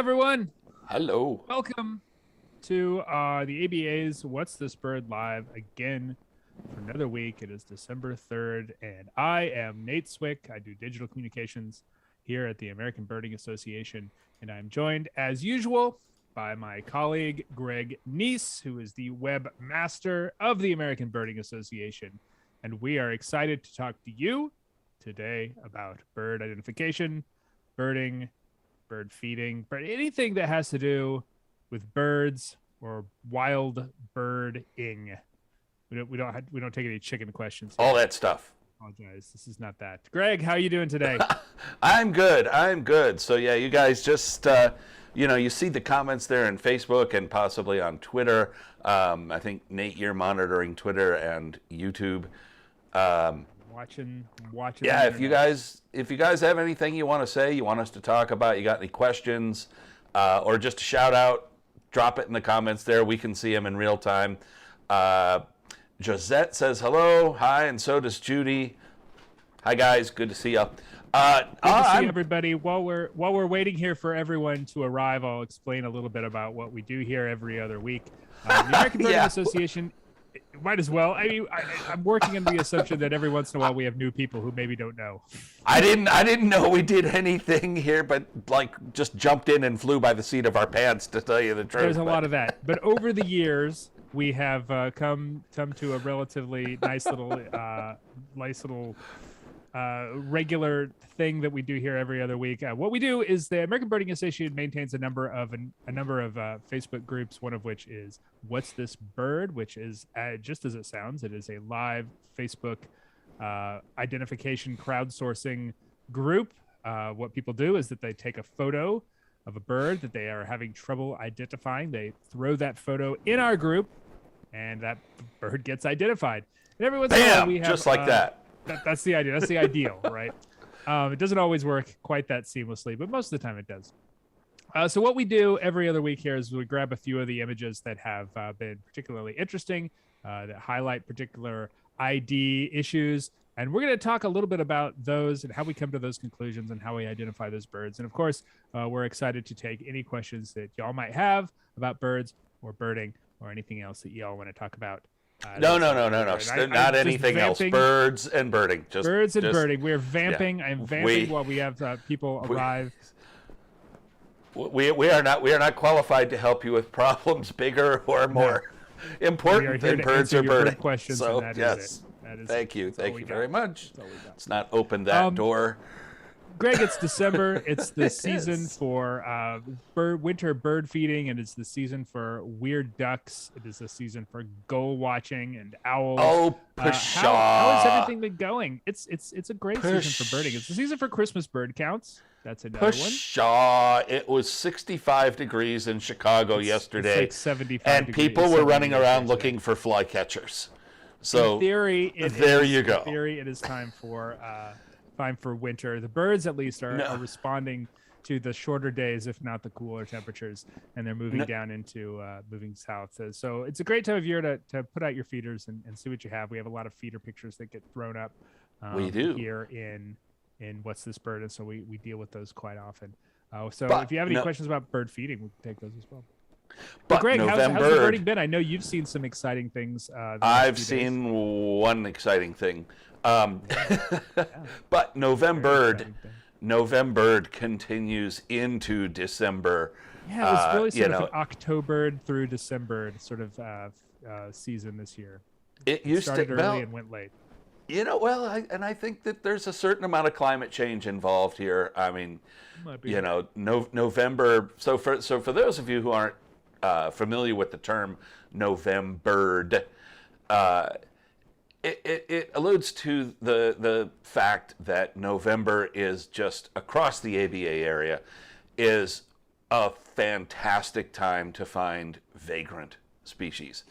everyone. Hello. Welcome to the ABA's What's This Bird Live again for another week. It is December 3rd, and I am Nate Swick. I do digital communications here at the American Birding Association, and I'm joined, as usual, by my colleague, Greg Neise, who is the webmaster of the American Birding Association. And we are excited to talk to you today about bird identification, birding, bird feeding, but anything that has to do with birds or wild birding. We don't take any chicken questions here. All that stuff. I apologize. This is not that. Greg, how are you doing today? I'm good. So yeah, you guys just you see the comments there on Facebook and possibly on Twitter. I think Nate, you're monitoring Twitter and YouTube. Watching. Yeah, if you guys have anything you want to say, you want us to talk about, you got any questions, or just a shout out, drop it in the comments there. We can see them in real time. Josette says hello, hi, and so does Judy. Hi guys, good to see you. Good to see everybody. While we're waiting here for everyone to arrive, I'll explain a little bit about what we do here every other week. The American Birding Association. Might as well. I mean, I'm working on the assumption that every once in a while we have new people who maybe don't know. I didn't know we did anything here, but just jumped in and flew by the seat of our pants, to tell you the truth. There's a lot of that. But over the years, we have come to a relatively nice little regular thing that we do here every other week. What we do is the American Birding Association maintains a number of Facebook groups, one of which is What's This Bird, which is just as it sounds. It is a live Facebook identification crowdsourcing group. What people do is that they take a photo of a bird that they are having trouble identifying. They throw that photo in our group, and that bird gets identified. And every once in a while we have just like that. That's the idea. That's the ideal, right? It doesn't always work quite that seamlessly, but most of the time it does. So what we do every other week here is we grab a few of the images that have been particularly interesting, that highlight particular ID issues. And we're going to talk a little bit about those and how we come to those conclusions and how we identify those birds. And of course, we're excited to take any questions that y'all might have about birds or birding or anything else that y'all want to talk about. No. Not anything else. Birds and birding. Birds and birding. We're vamping. Yeah. I'm vamping while we have people arrive. We are not qualified to help you with problems bigger or more important than birds or birding. Questions, so and yes, thank you very much. Let's not open that door. Greg, it's December. It's the season for winter bird feeding, and it's the season for weird ducks. It is the season for gull watching and owls. Oh, pshaw. How has everything been going? It's a great season for birding. It's the season for Christmas bird counts. That's another one. Pshaw. It was 65 degrees in Chicago yesterday. It's like 75 and degrees. People were running around looking for flycatchers. So in theory, you go. In theory, it is time for winter. The birds, at least, are responding to the shorter days, if not the cooler temperatures, and they're moving down into moving south. So it's a great time of year to put out your feeders and see what you have. We have a lot of feeder pictures that get thrown up. We do here in What's This Bird, and so we deal with those quite often. If you have any questions about bird feeding, we can take those as well. But Greg, how's the birding been? I know you've seen some exciting things. I've seen one exciting thing. But November continues into December. Yeah, it was really sort of an October through December sort of season this year. It started early and went late. I think that there's a certain amount of climate change involved here. I mean, November. So for those of you who aren't familiar with the term November, it alludes to the fact that November is just across the ABA area is a fantastic time to find vagrant species.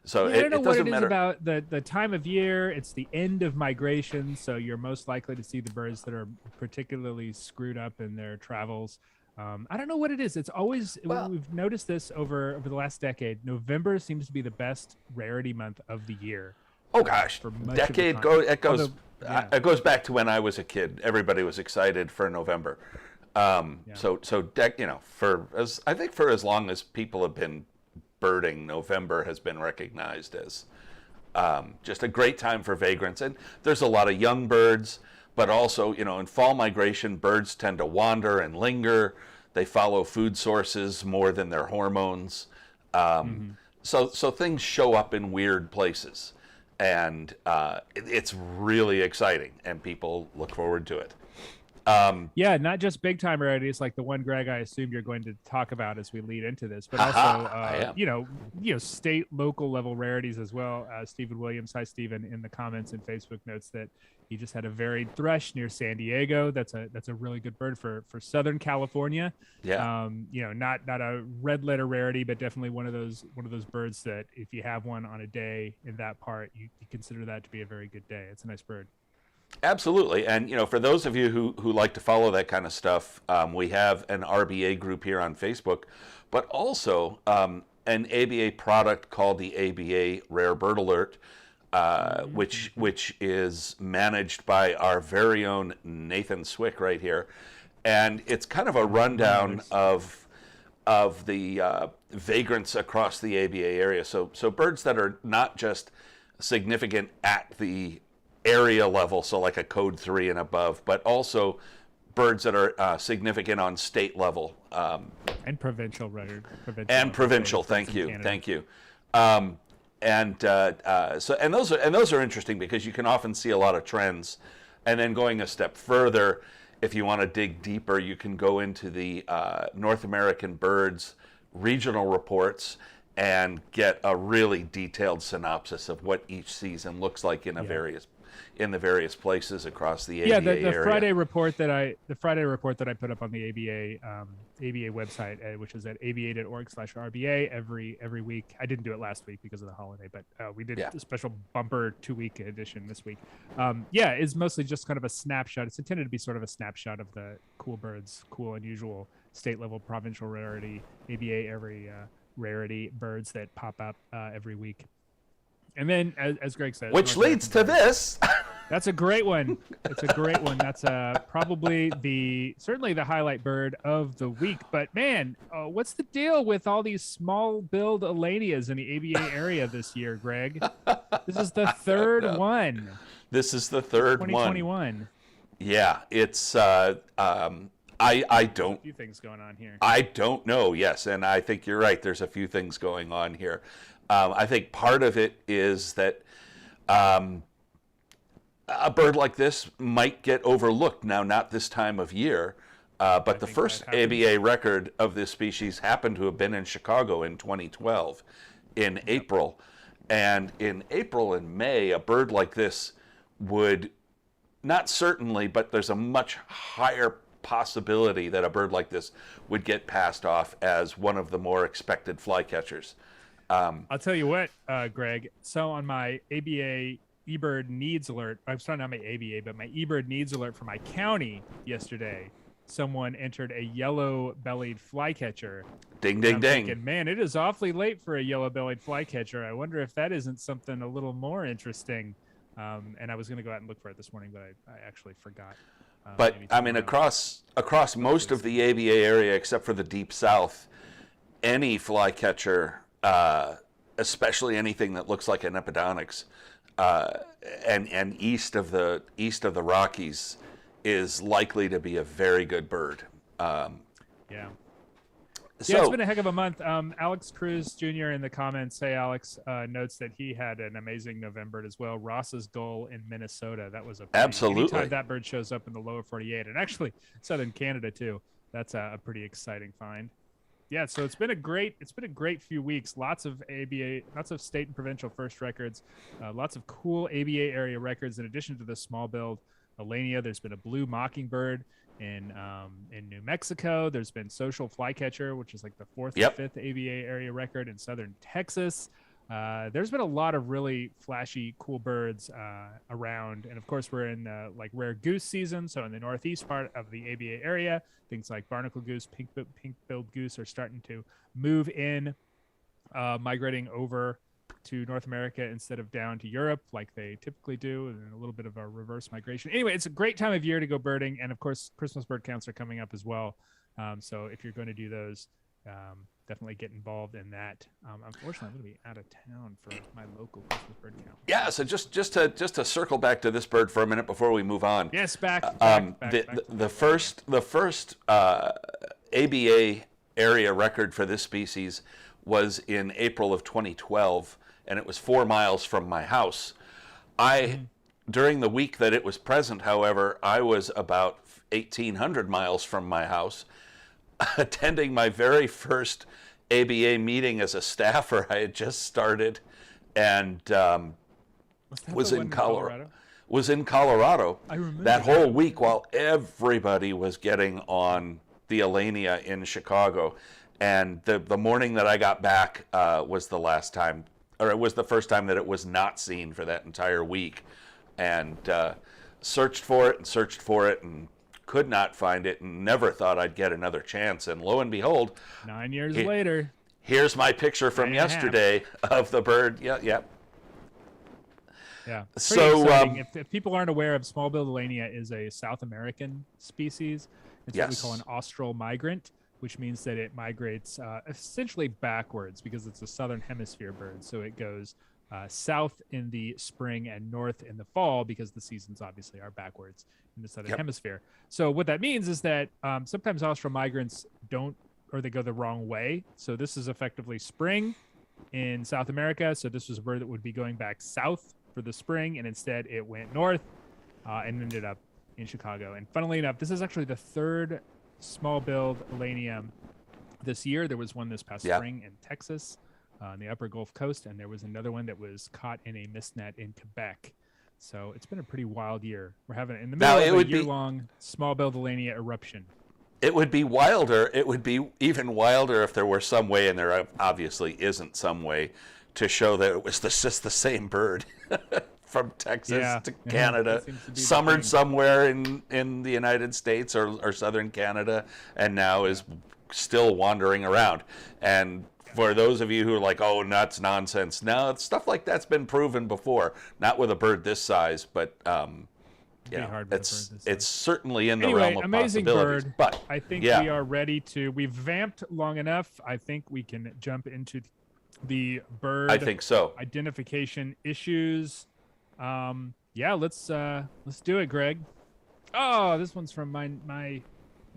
So I don't know what it is matter. About the time of year. It's the end of migration, so you're most likely to see the birds that are particularly screwed up in their travels. I don't know what it is. It's always we've noticed this over the last decade. November seems to be the best rarity month of the year. Oh gosh, it goes back to when I was a kid. Everybody was excited for November. I think for as long as people have been birding, November has been recognized as just a great time for vagrants. And there's a lot of young birds, but also, in fall migration, birds tend to wander and linger. They follow food sources more than their hormones. So things show up in weird places. And it's really exciting, and people look forward to it. Yeah, not just big time rarities like the one, Greg, I assume you're going to talk about as we lead into this, but also state, local level rarities as well. Stephen Williams, hi Stephen, in the comments and Facebook notes that he just had a varied thrush near San Diego. That's a really good bird for Southern California. Yeah. Not a red letter rarity, but definitely one of those birds that if you have one on a day in that part, you consider that to be a very good day. It's a nice bird. Absolutely. And, for those of you who like to follow that kind of stuff, we have an RBA group here on Facebook, but also an ABA product called the ABA Rare Bird Alert, which is managed by our very own Nathan Swick right here. And it's kind of a rundown of the vagrants across the ABA area. So birds that are not just significant at the area level, so like a code 3 and above, but also birds that are significant on state level and provincial, right? Provincial. Thank you. So those are interesting because you can often see a lot of trends, and then going a step further, if you want to dig deeper, you can go into the North American birds regional reports and get a really detailed synopsis of what each season looks like in the various places across the ABA area. The Friday report that I put up on the ABA website, which is at aba.org/RBA every week. I didn't do it last week because of the holiday, but we did a special bumper 2-week edition this week. It's mostly just kind of a snapshot. It's intended to be sort of a snapshot of the cool birds, cool, unusual state level, provincial rarity, ABA rarity birds that pop up every week. And then, as Greg said, which leads to this. That's a great one. It's a great one. That's probably certainly the highlight bird of the week. But man, what's the deal with all these small-billed Elanias in the ABA area this year, Greg? This is the third one. This is the third 2021. Yeah, it's. I don't. A few things going on here. I don't know. Yes, and I think you're right. There's a few things going on here. I think part of it is that a bird like this might get overlooked now, not this time of year, but the first ABA record of this species happened to have been in Chicago in 2012 in April. And in April and May, a bird like this would, not certainly, but there's a much higher possibility that a bird like this would get passed off as one of the more expected flycatchers. I'll tell you what, Greg. So on my ABA eBird needs alert, I'm sorry, not my ABA, but my eBird needs alert for my county yesterday, someone entered a yellow-bellied flycatcher. Ding, ding, ding. Thinking, man, it is awfully late for a yellow-bellied flycatcher. I wonder if that isn't something a little more interesting. And I was going to go out and look for it this morning, but I actually forgot. But I mean, across most of the ABA area, except for the deep south, any flycatcher, especially anything that looks like an epidonyx, and east of the Rockies, is likely to be a very good bird. So, it's been a heck of a month. Alex Cruz Jr. in the comments, hey Alex, notes that he had an amazing November as well. Ross's Gull in Minnesota. That was absolutely. Anytime that bird shows up in the lower 48, and actually southern Canada too. That's a pretty exciting find. Yeah, so it's been a great few weeks. Lots of ABA, lots of state and provincial first records, lots of cool ABA area records. In addition to the small build Elania, there's been a blue mockingbird in New Mexico. There's been social flycatcher, which is like the fourth or fifth ABA area record in southern Texas. There's been a lot of really flashy, cool birds around. And of course, we're in like rare goose season. So in the northeast part of the ABA area, things like barnacle goose, pink-billed goose are starting to move in, migrating over to North America instead of down to Europe like they typically do, and a little bit of a reverse migration. Anyway, it's a great time of year to go birding, and of course, Christmas bird counts are coming up as well. So if you're going to do those, definitely get involved in that. Unfortunately, I'm going to be out of town for my local Christmas bird count. Yeah, so just to circle back to this bird for a minute before we move on. Yes, back the first ABA area record for this species was in April of 2012, and it was 4 miles from my house. During the week that it was present, however, I was about 1,800 miles from my house, attending my very first ABA meeting as a staffer. I had just started, and was in Colorado. Was in Colorado. I remember that whole week while everybody was getting on the Alania in Chicago. And the morning that I got back was the last time, or it was the first time that it was not seen for that entire week. And searched for it and could not find it, and never thought I'd get another chance. And lo and behold, 9 years later, here's my picture from yesterday of the bird. Yeah. So if people aren't aware of, small-billed Alania is a South American species. It's what we call an austral migrant, which means that it migrates essentially backwards because it's a southern hemisphere bird. So it goes south in the spring and north in the fall because the seasons obviously are backwards in the southern hemisphere. So what that means is that sometimes austral migrants they go the wrong way. So this is effectively spring in South America. So this was a bird that would be going back south for the spring, and instead it went north and ended up in Chicago. And funnily enough, this is actually the third small-billed Alania this year. There was one this past spring in Texas on the upper Gulf Coast, and there was another one that was caught in a mist net in Quebec. So it's been a pretty wild year. We're having in the middle of a year-long small-billed Alania eruption. It would be wilder. It would be even wilder if there were some way, and there obviously isn't some way, to show that it was just the same bird from Texas to Canada, summered somewhere in the United States or southern Canada, and now is still wandering around. And for those of you who are like, oh, that's nonsense, no, stuff like that's been proven before. Not with a bird this size, but it's certainly in the realm of amazing possibilities. Bird. But I think we are ready to. We've vamped long enough. I think we can jump into the bird. I think so. Identification issues. Let's do it, Greg. Oh, this one's from my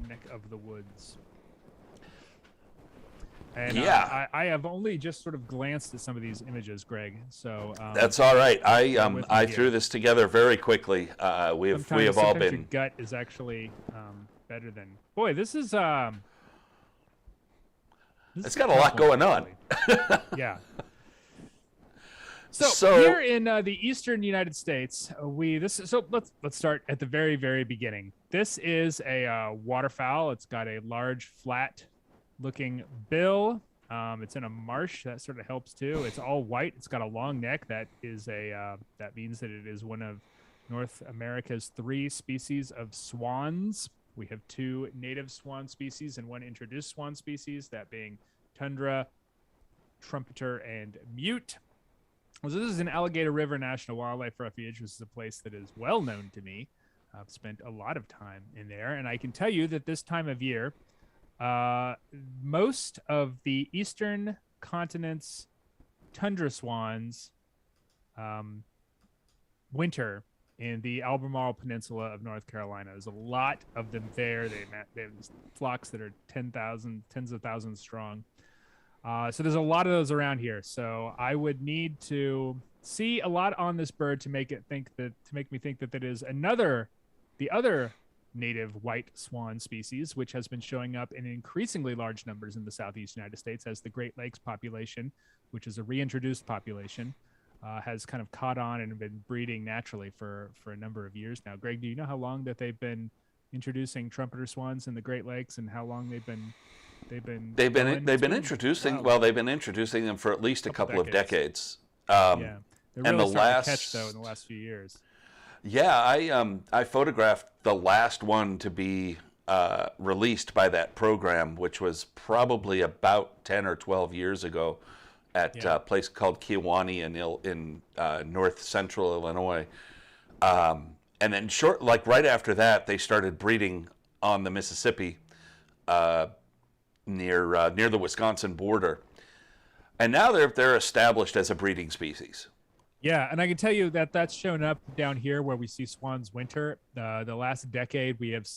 neck of the woods. And I have only just sort of glanced at some of these images, Greg. So that's all right. I threw this together very quickly. We have all been. Your gut is actually better than. Boy, this is. It's got a lot going on. Yeah. So here in the eastern United States, let's start at the very, very beginning. This is a waterfowl. It's got a large, flat-looking bill. It's in a marsh. That sort of helps too. It's all white. It's got a long neck. That means that it is one of North America's 3 species of swans. We have 2 native swan species and 1 introduced swan species, that being tundra, trumpeter, and mute. So this is an Alligator River National Wildlife Refuge, which is a place that is well known to me. I've spent a lot of time in there, and I can tell you that this time of year, most of the eastern continent's tundra swans winter in the Albemarle Peninsula of North Carolina. There's a lot of them there. They have flocks that are tens of thousands strong. So there's a lot of those around here. So I would need to see a lot on this bird to make me think that it is the other native white swan species, which has been showing up in increasingly large numbers in the southeast United States as the Great Lakes population, which is a reintroduced population, has kind of caught on and been breeding naturally for a number of years now. Greg, do you know how long that they've been introducing trumpeter swans in the Great Lakes, and how long they've been introducing? Wow. Well, they've been introducing them for at least a couple of decades. They're really starting to catch though in the last few years. Yeah, I photographed the last one to be released by that program, which was probably about 10 or 12 years ago. at Yeah. a place called Kewaunee in north central Illinois. And then right after that, they started breeding on the Mississippi near the Wisconsin border. And now they're established as a breeding species. Yeah, and I can tell you that that's shown up down here where we see swans winter. The last decade, we have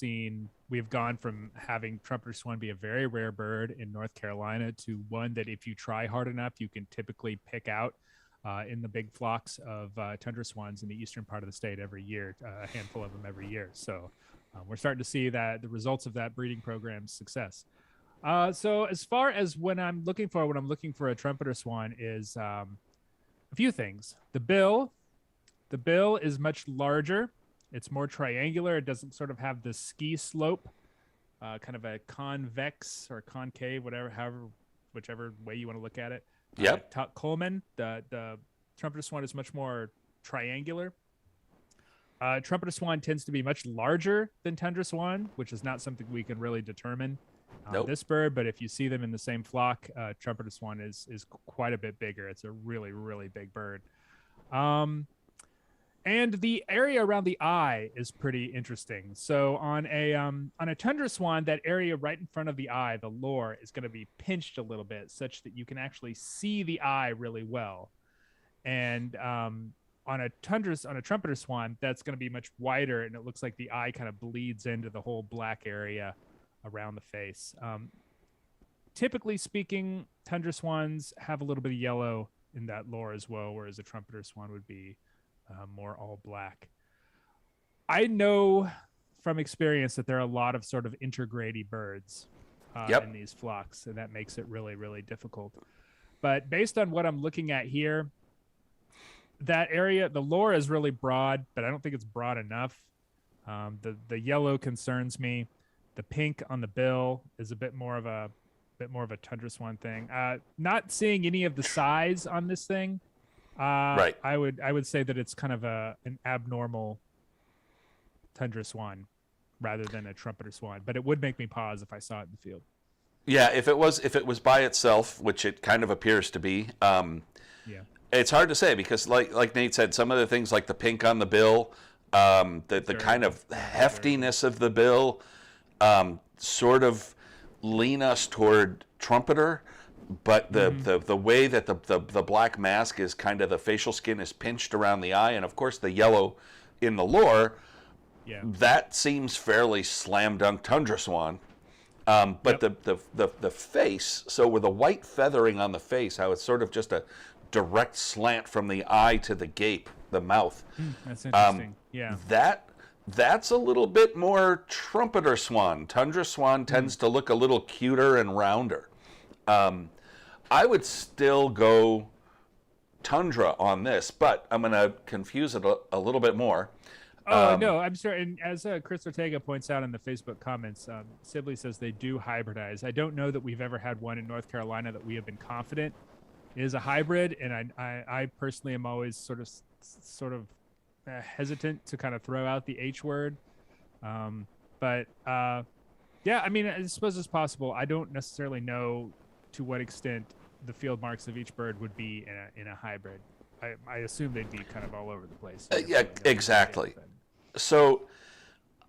gone from having trumpeter swan be a very rare bird in North Carolina to one that if you try hard enough, you can typically pick out in the big flocks of tundra swans in the eastern part of the state every year, a handful of them every year. So we're starting to see that the results of that breeding program's success. So as far as when I'm looking for a trumpeter swan is a few things. The bill is much larger. It's more triangular. It doesn't sort of have the ski slope, kind of a convex or concave, whichever way you want to look at it. Yep. Coleman, the trumpeter swan is much more triangular. Trumpeter swan tends to be much larger than tundra swan, which is not something we can really determine on this bird. But if you see them in the same flock, trumpeter swan is quite a bit bigger. It's a really, really big bird. And the area around the eye is pretty interesting. So on a tundra swan, that area right in front of the eye, the lore, is going to be pinched a little bit, such that you can actually see the eye really well. And on a trumpeter swan, that's going to be much wider, and it looks like the eye kind of bleeds into the whole black area around the face. Typically speaking, tundra swans have a little bit of yellow in that lore as well, whereas a trumpeter swan would be more all black. I know from experience that there are a lot of sort of intergrady birds in these flocks, and that makes it really, really difficult. But based on what I'm looking at here, that area, the lore is really broad, but I don't think it's broad enough. The yellow concerns me. The pink on the bill is a bit more of a tundra swan thing. Not seeing any of the size on this thing. Right. I would say that it's kind of an abnormal tundra swan rather than a trumpeter swan, but it would make me pause if I saw it in the field. Yeah, if it was by itself, which it kind of appears to be. Yeah. It's hard to say because, like Nate said, some of the things like the pink on the bill, the kind of heftiness of the bill, sort of lean us toward trumpeter, but the way that the black mask is kind of the facial skin is pinched around the eye, and of course the yellow in the lore, that seems fairly slam dunk tundra swan. But the face, so with the white feathering on the face, how it's sort of just a direct slant from the eye to the gape, the mouth. That's interesting. That's a little bit more trumpeter swan. Tundra swan tends to look a little cuter and rounder. I would still go tundra on this, but I'm going to confuse it a little bit more. No, I'm sorry. And as Chris Ortega points out in the Facebook comments, Sibley says they do hybridize. I don't know that we've ever had one in North Carolina that we have been confident is a hybrid, and I personally am always sort of hesitant to kind of throw out the H word. But yeah, I mean, I suppose it's possible. I don't necessarily know to what extent the field marks of each bird would be in a hybrid. I assume they'd be kind of all over the place. Yeah, exactly. So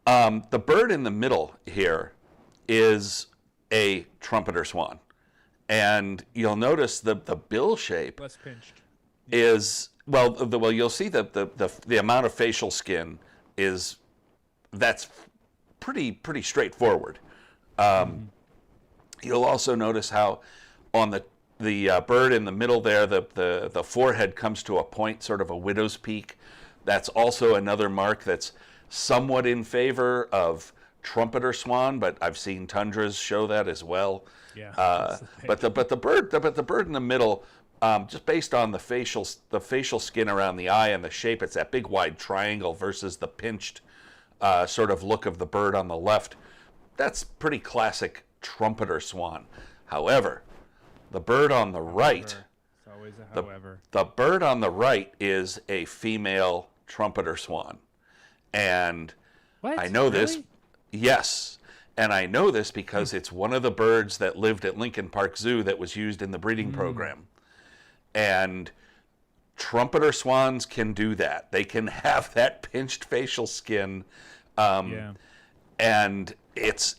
the bird in the middle here is a trumpeter swan. And you'll notice the bill shape less pinched is, well, you'll see that the amount of facial skin that's pretty straightforward. You'll also notice how on the bird in the middle there, the forehead comes to a point, sort of a widow's peak. That's also another mark that's somewhat in favor of trumpeter swan, but I've seen tundras show that as well. Yeah. But the bird in the middle, just based on the facial skin around the eye and the shape, it's that big wide triangle versus the pinched sort of look of the bird on the left. That's pretty classic trumpeter swan. However, the bird on the right, it's always a however. The bird on the right is a female trumpeter swan. And What? I know Really? this. Yes. And I know this because it's one of the birds that lived at Lincoln Park Zoo that was used in the breeding program. And trumpeter swans can do that. They can have that pinched facial skin, and it's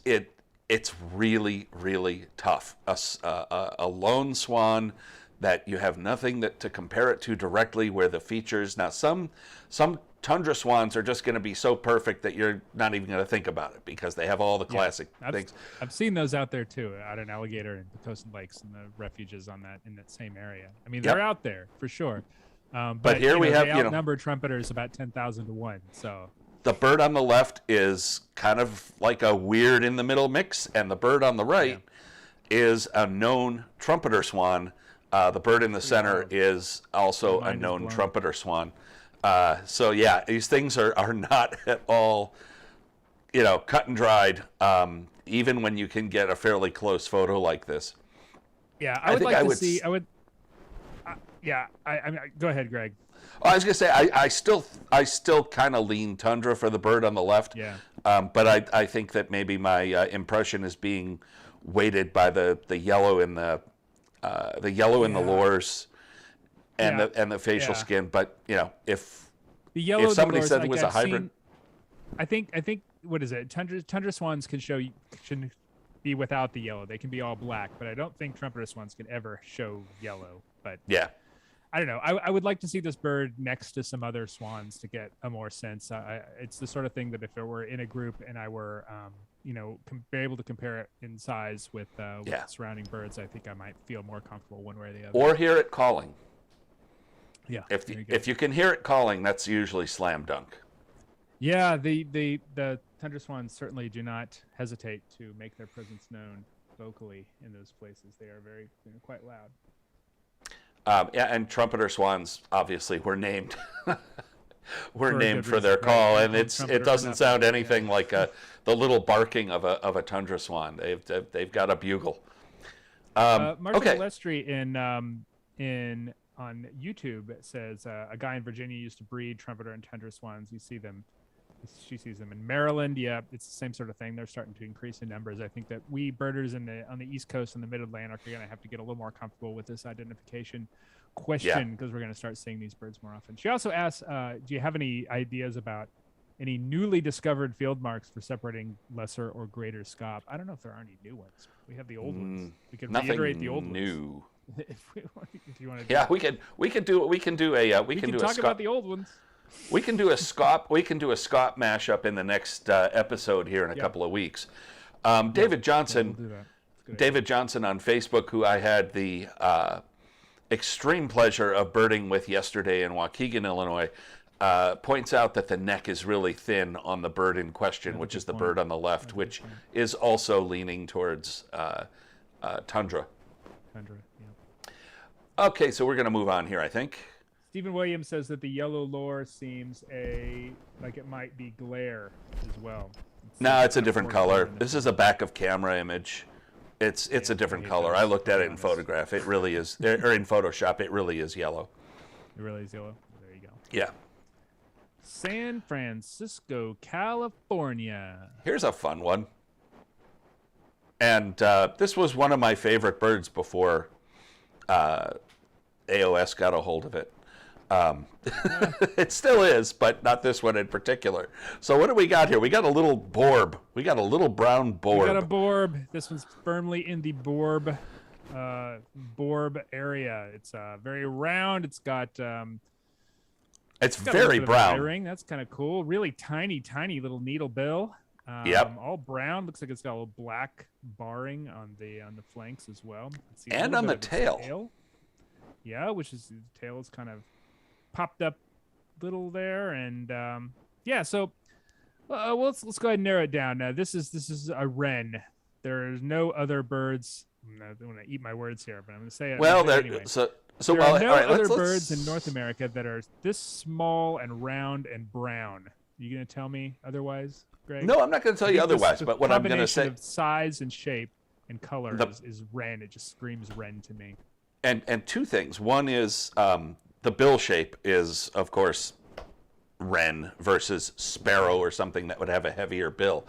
really, really tough. A lone swan that you have nothing to compare it to directly, where the features, now some tundra swans are just going to be so perfect that you're not even going to think about it because they have all the classic things. I've seen those out there too, out in Alligator and the coastal lakes and the refuges in that same area. I mean, they're out there for sure. But here we have, they outnumber trumpeters about 10,000 to 1. So the bird on the left is kind of like a weird in the middle mix, and the bird on the right is a known trumpeter swan. The bird in the center is also a known trumpeter swan. So yeah, these things are not at all, cut and dried. Even when you can get a fairly close photo like this. Yeah, I would like to see. I would. I mean, go ahead, Greg. Oh, I was gonna say I still kind of lean tundra for the bird on the left. Yeah. But I think that maybe my impression is being weighted by the yellow in the lures and the facial skin. But if somebody said it was a hybrid, I think what is it? Tundra swans should be without the yellow. They can be all black, but I don't think trumpeter swans can ever show yellow. But yeah. I don't know. I would like to see this bird next to some other swans to get a more sense. It's the sort of thing that if it were in a group and I were, be able to compare it in size with surrounding birds, I think I might feel more comfortable one way or the other. Or hear it calling. Yeah. If you can hear it calling, that's usually slam dunk. Yeah, the tundra swans certainly do not hesitate to make their presence known vocally in those places. They are very quite loud. And trumpeter swans obviously were named for their call, and it doesn't sound anything like the little barking of a tundra swan. They've got a bugle. Marshall Lestry on YouTube says a guy in Virginia used to breed trumpeter and tundra swans. She sees them in Maryland. Yeah, it's the same sort of thing. They're starting to increase in numbers. I think that we birders on the East Coast and the Mid-Atlantic are going to have to get a little more comfortable with this identification question because we're going to start seeing these birds more often. She also asks, do you have any ideas about any newly discovered field marks for separating lesser or greater scop? I don't know if there are any new ones. We have the old ones. We could reiterate the old new. Ones. if you want to. Yeah, we can talk about the old ones. We can do a scop mashup in the next episode here in a couple of weeks. David Johnson, David Johnson on Facebook, who I had the extreme pleasure of birding with yesterday in Waukegan, Illinois, points out that the neck is really thin on the bird in question, which is the bird on the left, which is also leaning towards tundra. Tundra, yeah. Okay, so we're going to move on here, I think. Stephen Williams says that the yellow lure seems like it might be glare as well. No, it's a different color. This is a back of camera image. It's a different color. I looked at it in photograph. It really is, or in Photoshop, it really is yellow. It really is yellow. There you go. Yeah. San Francisco, California. Here's a fun one. And this was one of my favorite birds before AOS got a hold of it. It still is, but not this one in particular. So what do we got here? We got a little borb. We got a little brown borb. We got a borb. This one's firmly in the borb area. It's very round. It's got it's very brown. Ring. That's kind of cool. Really tiny little needle bill. All brown. Looks like it's got a little black barring on the flanks as well. And on the tail. Yeah, which is the tail is kind of popped up little there, and so let's go ahead and narrow it down. Now this is a wren. There's no other birds. I don't want to eat my words here, but I'm going to say it. Well, anyway. There are no other birds in North America that are this small and round and brown. You going to tell me otherwise, Greg? No, I'm not going to tell you otherwise. But what I'm going to say, of size and shape and color is wren. It just screams wren to me. And two things. One is the bill shape is, of course, wren versus sparrow or something that would have a heavier bill.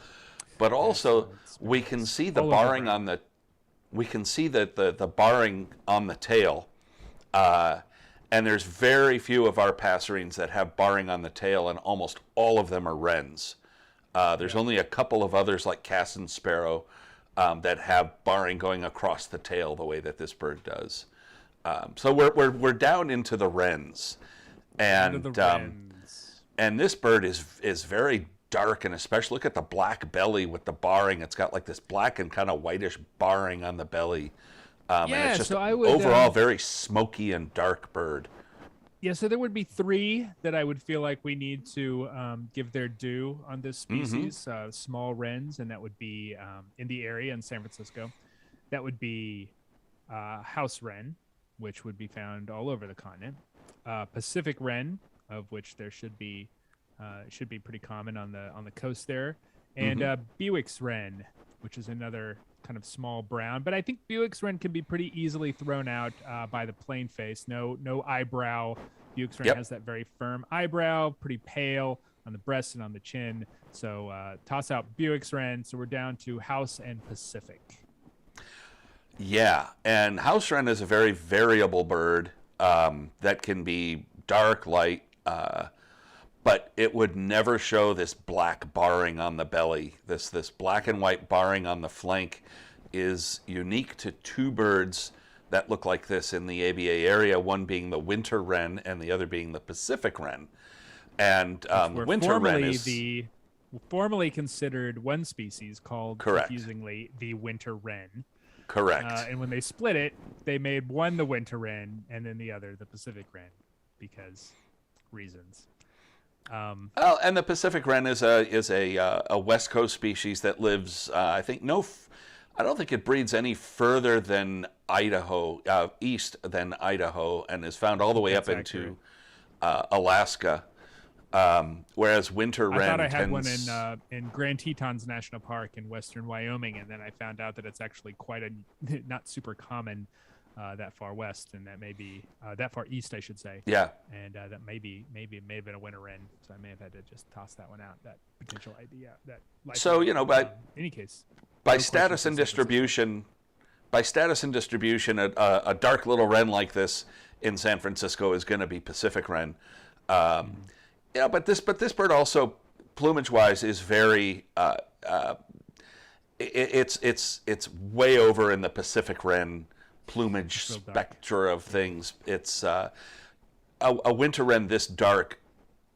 But also, we can see the barring on the. We can see that the barring on the tail And there's very few of our passerines that have barring on the tail, and almost all of them are wrens. There's only a couple of others like Cass and Sparrow that have barring going across the tail the way that this bird does. So we're down into the wrens, and and this bird is very dark, and especially look at the black belly with the barring. It's got like this black and kind of whitish barring on the belly. And it's just so I would, overall very smoky and dark bird. Yeah, so there would be 3 that I would feel like we need to give their due on this species. Small wrens, and that would be in the area in San Francisco. That would be house wren, which would be found all over the continent. Pacific wren, of which there should be pretty common on the coast there, and Bewick's wren, which is another kind of small brown. But I think Bewick's wren can be pretty easily thrown out by the plain face. No eyebrow. Bewick's wren has that very firm eyebrow, pretty pale on the breast and on the chin. So toss out Bewick's wren. So we're down to house and Pacific. Yeah, and house wren is a very variable bird that can be dark, light, but it would never show this black barring on the belly. This black and white barring on the flank is unique to 2 birds that look like this in the ABA area, one being the winter wren and the other being the Pacific wren. And winter wren is formerly considered one species called, confusingly, the winter wren. Correct. And when they split it, they made one the winter wren and then the other the Pacific wren, because reasons. And the Pacific wren is a West Coast species that lives, I don't think it breeds any further than Idaho, east than Idaho, and is found all the way up into Alaska. Whereas winter wren, I thought I had one in Grand Tetons National Park in western Wyoming, and then I found out that it's actually quite not super common that far west, and that may be that far east, I should say. Yeah. And that maybe it may have been a winter wren, so I may have had to just toss that one out. That potential idea. So in any case, by status and distribution, a dark little wren like this in San Francisco is going to be Pacific wren. Yeah, but this bird also, plumage-wise, is very. It's way over in the Pacific wren plumage spectra of things. It's a winter wren this dark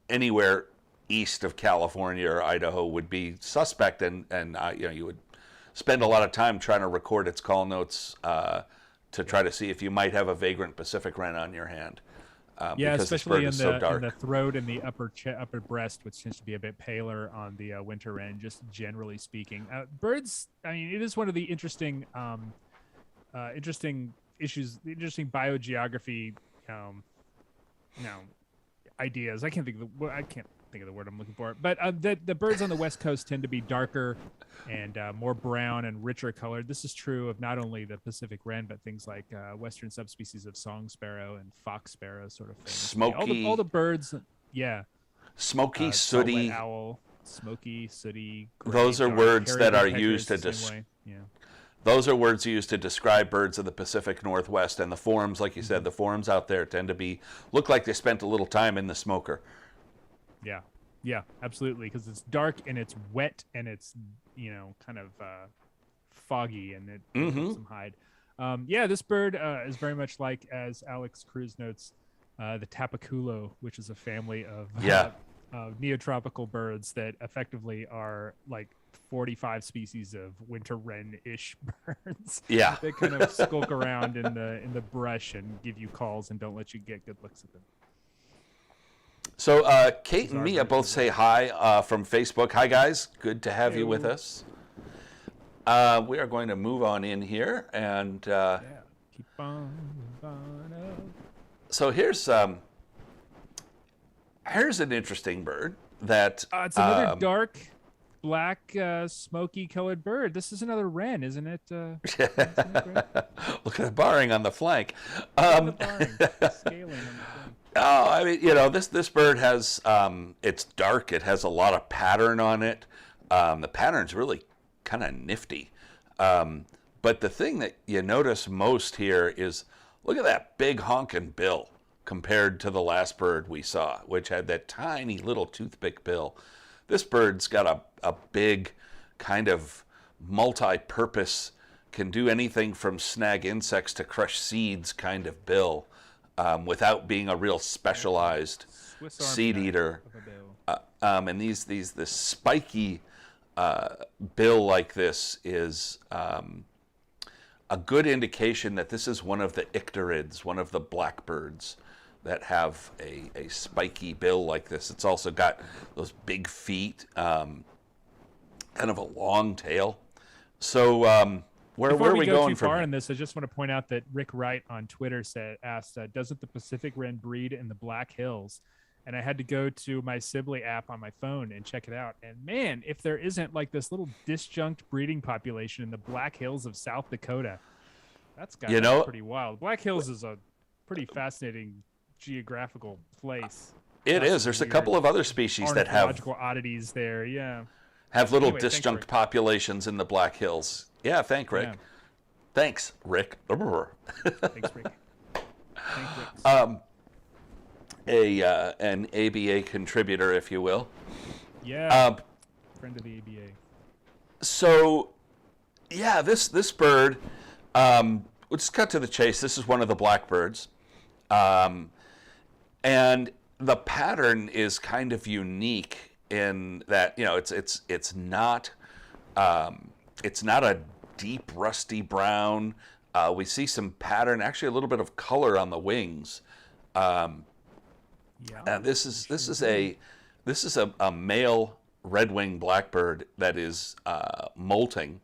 anywhere east of California or Idaho would be suspect, and you would spend a lot of time trying to record its call notes to try to see if you might have a vagrant Pacific wren on your hand. Especially in the throat and the upper breast, which tends to be a bit paler on the winter wren, just generally speaking. Birds, I mean, it is one of the interesting issues, interesting biogeography, ideas. I can't think of the word I'm looking for, but the birds on the West Coast tend to be darker and more brown and richer colored. This is true of not only the Pacific wren, but things like western subspecies of song sparrow and fox sparrow, sort of thing. Smoky, all the birds, smoky, sooty owl, smoky, sooty. Those are words that are used to Those are words used to describe birds of the Pacific Northwest, and the forms, like you said, the forms out there tend to look like they spent a little time in the smoker. Yeah, absolutely, because it's dark and it's wet and it's kind of foggy, and it some hide. This bird is very much like, as Alex Cruz notes, the tapaculo, which is a family of neotropical birds that effectively are like 45 species of winter wren-ish birds. Yeah, that kind of skulk around in the brush and give you calls and don't let you get good looks at them. So Kate and Mia both say hi from Facebook. Hi, guys. Good to have you with us. We are going to move on in here. And keep on up. So here's an interesting bird that... it's another dark, black, smoky-colored bird. This is another wren, isn't it? Look at the barring on the flank. Scaling on the flank. Oh, I mean, this bird has, it's dark. It has a lot of pattern on it. The pattern's really kind of nifty. But the thing that you notice most here is Look at that big honking bill compared to the last bird we saw, which had that tiny little toothpick bill. This bird's got a big kind of multi-purpose, can do anything from snag insects to crush seeds kind of bill, without being a real specialized seed eater. And this spiky bill like this is a good indication that this is one of the icterids, one of the blackbirds that have a spiky bill like this. It's also got those big feet, kind of a long tail. So where are we going too far from in this, I just want to point out that Rick Wright on Twitter asked, doesn't the Pacific Wren breed in the Black Hills? And I had to go to my Sibley app on my phone and check it out. And man, if there isn't like this little disjunct breeding population in the Black Hills of South Dakota, that's got to be pretty wild. Black Hills is a pretty fascinating geographical place. It is. There's a couple of other species that have ornithological oddities there. Yeah. Have little disjunct populations in the Black Hills. Yeah, thanks, Rick. Yeah. Thanks, Rick. Thanks, Rick. Thanks, An ABA contributor, if you will. Yeah. Friend of the ABA. So, yeah, this bird. We'll just cut to the chase. This is one of the blackbirds, and the pattern is kind of unique in that it's not a deep rusty brown. We see some pattern, actually a little bit of color on the wings. And this is a male red-winged blackbird that is molting,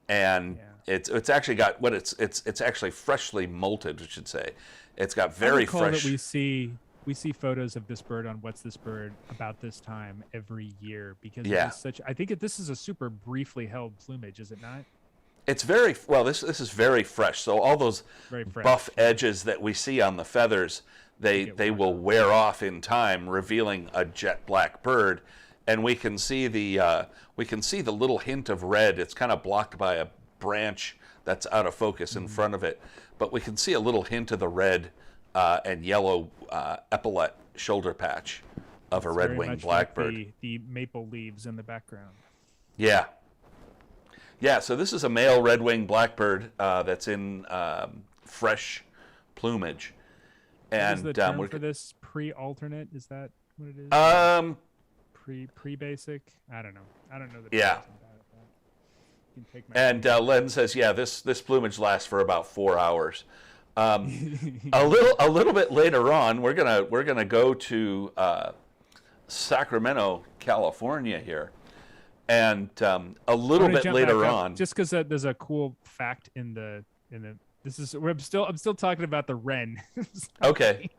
and it's actually got it's actually freshly molted, I should say. It's got very fresh. That we see photos of this bird on What's This Bird about this time every year because it's such. I think this is a super briefly held plumage, is it not? It's very well. This is very fresh. So all those buff edges that we see on the feathers, they will wear off in time, revealing a jet black bird, and we can see the little hint of red. It's kind of blocked by a branch that's out of focus in front of it, but we can see a little hint of the red and yellow epaulette shoulder patch of a red-winged blackbird. Like the maple leaves in the background. Yeah. Yeah, so this is a male red-winged blackbird that's in fresh plumage. And what is the term for this? Pre-alternate? Is that what it is? Pre-basic? I don't know. I don't know the terms about it. And Len says, yeah, this plumage lasts for about 4 hours. A little bit later on, we're gonna go to Sacramento, California here. And a little bit later on, just because there's a cool fact in the I'm still talking about the wren. Okay.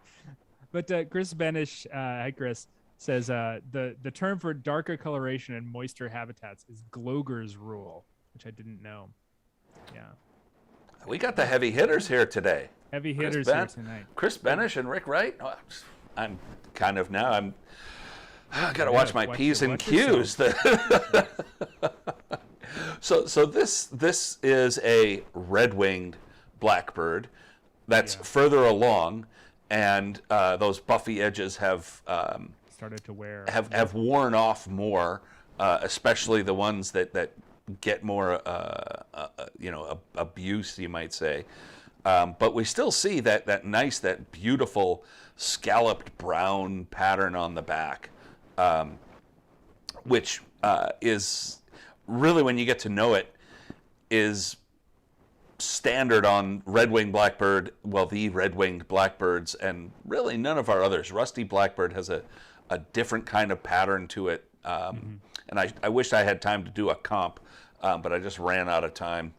But Chris Benish, hi Chris, says the term for darker coloration in moisture habitats is Gloger's rule, which I didn't know. Yeah. We got the heavy hitters here today. Heavy hitters here tonight. Chris Benish and Rick Wright. Oh, I'm kind of now. I gotta watch my P's and Q's. So this is a red-winged blackbird that's further along, and those buffy edges have started to wear, have worn off more, especially the ones that get more abuse, you might say. But we still see that beautiful scalloped brown pattern on the back. Which is really, when you get to know it, is standard on red-winged blackbird, the red-winged blackbirds, and really none of our others. Rusty blackbird has a different kind of pattern to it, and I wish I had time to do a comp, but I just ran out of time.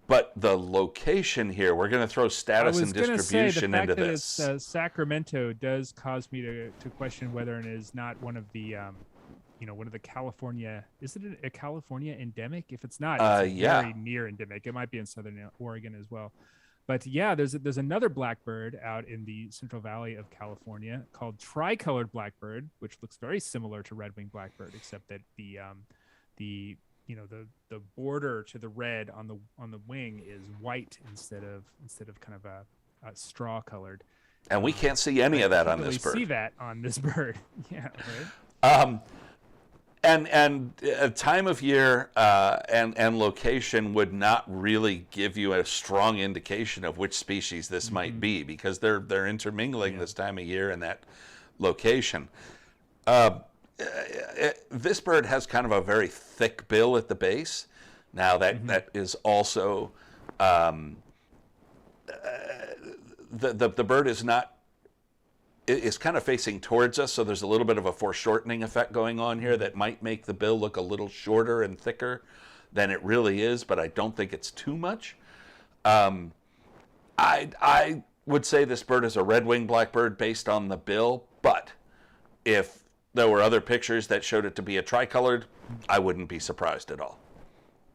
But the location here, we're going to throw status and distribution into this. It's, Sacramento does cause me to question whether it is not one of the, one of the California. Is it a California endemic? If it's not, it's very near endemic. It might be in Southern Oregon as well. But yeah, there's another blackbird out in the Central Valley of California called tricolored blackbird, which looks very similar to red-winged blackbird, except that the border to the red on the wing is white instead of kind of a straw colored. And we can't see any of that on this See bird. that on this bird. Yeah, right. And time of year and location would not really give you a strong indication of which species this might be, because they're intermingling this time of year and that location. This bird has kind of a very thick bill at the base. Now that is also the bird is not. It's kind of facing towards us, so there's a little bit of a foreshortening effect going on here that might make the bill look a little shorter and thicker than it really is, but I don't think it's too much. I would say this bird is a red-winged blackbird based on the bill, but if there were other pictures that showed it to be a tricolored, I wouldn't be surprised at all.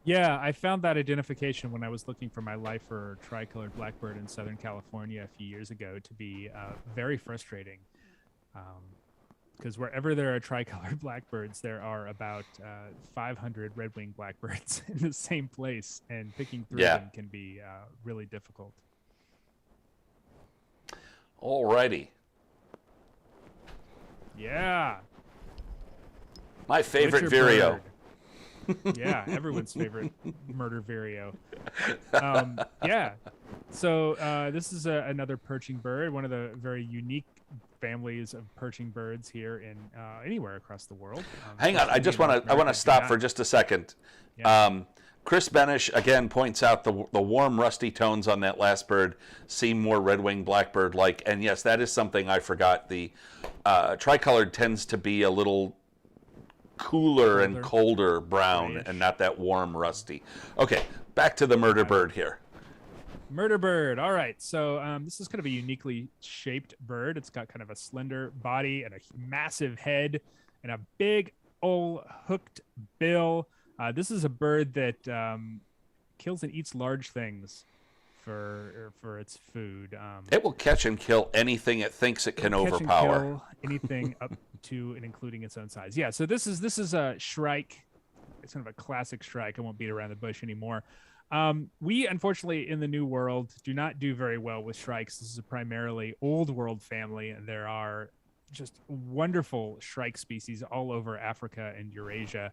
Yeah, I found that identification when I was looking for my lifer tricolored blackbird in Southern California a few years ago to be very frustrating. Because wherever there are tricolored blackbirds, there are about 500 red-winged blackbirds in the same place, and picking through them can be really difficult. Alrighty. Yeah. My favorite Vireo. Yeah, everyone's favorite murder vireo. Yeah, so this is another perching bird, one of the very unique families of perching birds here in anywhere across the world. Hang on, I want to stop for just a second. Yeah. Chris Benish again points out the warm rusty tones on that last bird seem more red-winged blackbird like, and yes, that is something I forgot. The tricolored tends to be a little cooler and colder brown, grayish, and not that warm rusty. Okay, back to the murder bird here. Murder bird. All right. So this is kind of a uniquely shaped bird. It's got kind of a slender body and a massive head and a big old hooked bill. This is a bird that kills and eats large things for its food. It will catch and kill anything it thinks it can overpower. Kill anything up to and including its own size. Yeah. So this is a Shrike. It's kind of a classic Shrike. I won't beat around the bush anymore. We unfortunately in the New World do not do very well with Shrikes. This is a primarily Old World family, and there are just wonderful Shrike species all over Africa and Eurasia.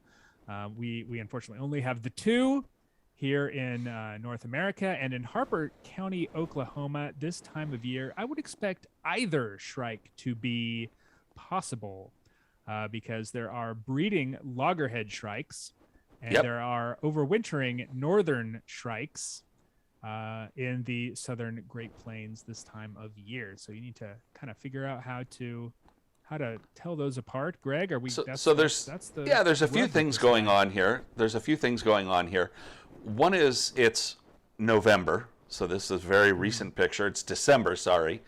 We unfortunately only have the two here in North America, and in Harper County, Oklahoma, this time of year, I would expect either Shrike to be possible because there are breeding loggerhead shrikes, and there are overwintering northern shrikes in the southern Great Plains this time of year. So you need to kind of figure out how to tell those apart. Greg, are we? There's a few things going on here. There's a few things going on here. One is it's November, so this is a very recent picture. It's December, sorry.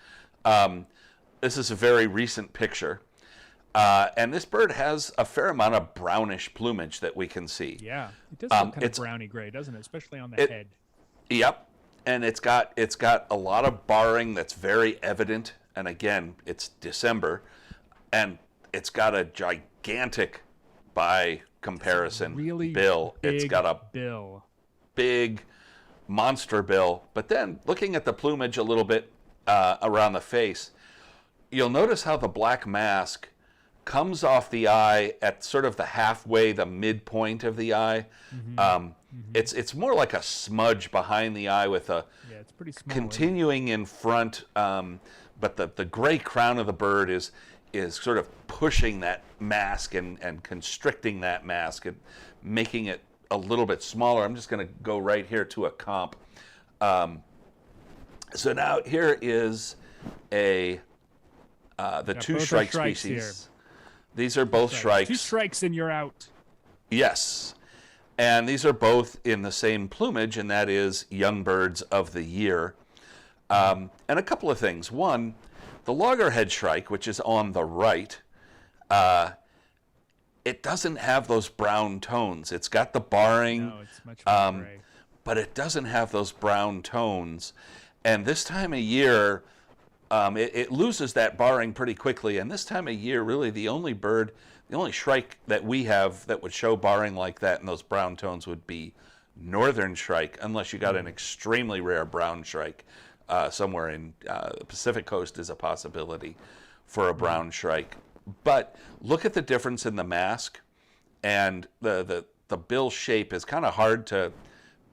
This is a very recent picture. And this bird has a fair amount of brownish plumage that we can see. Yeah, it does look kind of browny gray, doesn't it? Especially on the head. Yep, and it's got a lot of barring that's very evident. And again, it's December, and it's got a gigantic, by comparison, bill. It's got a big monster bill. But then looking at the plumage a little bit around the face, you'll notice how the black mask comes off the eye at sort of the midpoint of the eye. It's more like a smudge behind the eye with it's pretty small, continuing in front, but the gray crown of the bird is sort of pushing that mask and constricting that mask and making it a little bit smaller. I'm just going to go right here to a comp. So now here is the two Shrike species. Here. These are both Shrikes. 2 Shrikes and you're out. Yes. And these are both in the same plumage, and that is young birds of the year. And a couple of things. One, the Loggerhead Strike, which is on the right, it doesn't have those brown tones. It's got the barring, no, it's much more gray. But it doesn't have those brown tones. And this time of year, it loses that barring pretty quickly. And this time of year, really the only Shrike that we have that would show barring like that and those brown tones would be northern Shrike, unless you got an extremely rare brown Shrike. somewhere in the Pacific coast is a possibility for a brown shrike. But look at the difference in the mask, and the bill shape is kind of hard to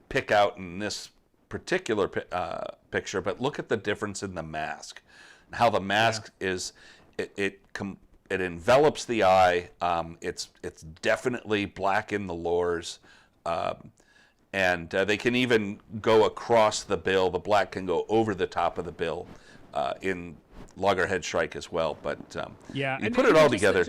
pick out in this particular picture. But look at the difference in the mask, how the mask is. It envelops the eye. It's definitely black in the lores. And they can even go across the bill. The black can go over the top of the bill in Loggerhead Strike as well. But you put it all together.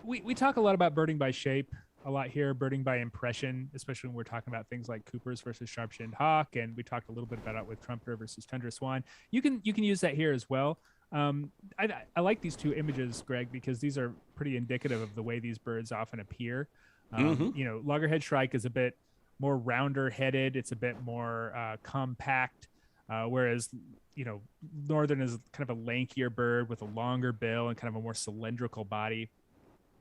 We talk a lot about birding by shape a lot here, birding by impression, especially when we're talking about things like Cooper's versus sharp-shinned hawk, and we talked a little bit about it with Trumpeter versus Trumpeter Swan. You can use that here as well. I like these two images, Greg, because these are pretty indicative of the way these birds often appear. You know, Loggerhead Strike is a bit more rounder headed. It's a bit more compact, whereas, you know, Northern is kind of a lankier bird with a longer bill and kind of a more cylindrical body.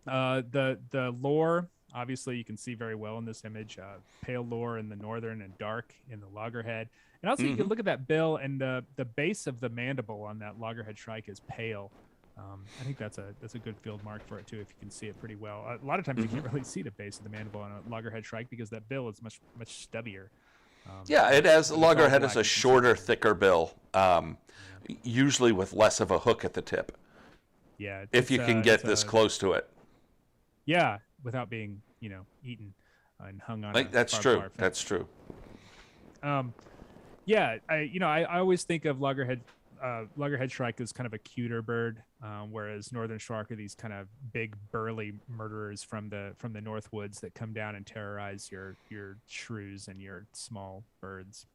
The lore, obviously, you can see very well in this image, pale lore in the Northern and dark in the Loggerhead. And also you can look at that bill, and the base of the mandible on that Loggerhead Strike is pale. I think that's a good field mark for it too, if you can see it pretty well. A lot of times you can't really see the base of the mandible on a Loggerhead Strike because that bill is much stubbier. It has Loggerhead is a shorter, thicker bill, usually with less of a hook at the tip. Yeah, if you can get this close to it. Yeah, without being, you know, eaten and hung on. That's true. That's true. Yeah, I always think of Loggerhead Shrike is kind of a cuter bird, whereas Northern Shrike are these kind of big burly murderers from the North Woods that come down and terrorize your shrews and your small birds.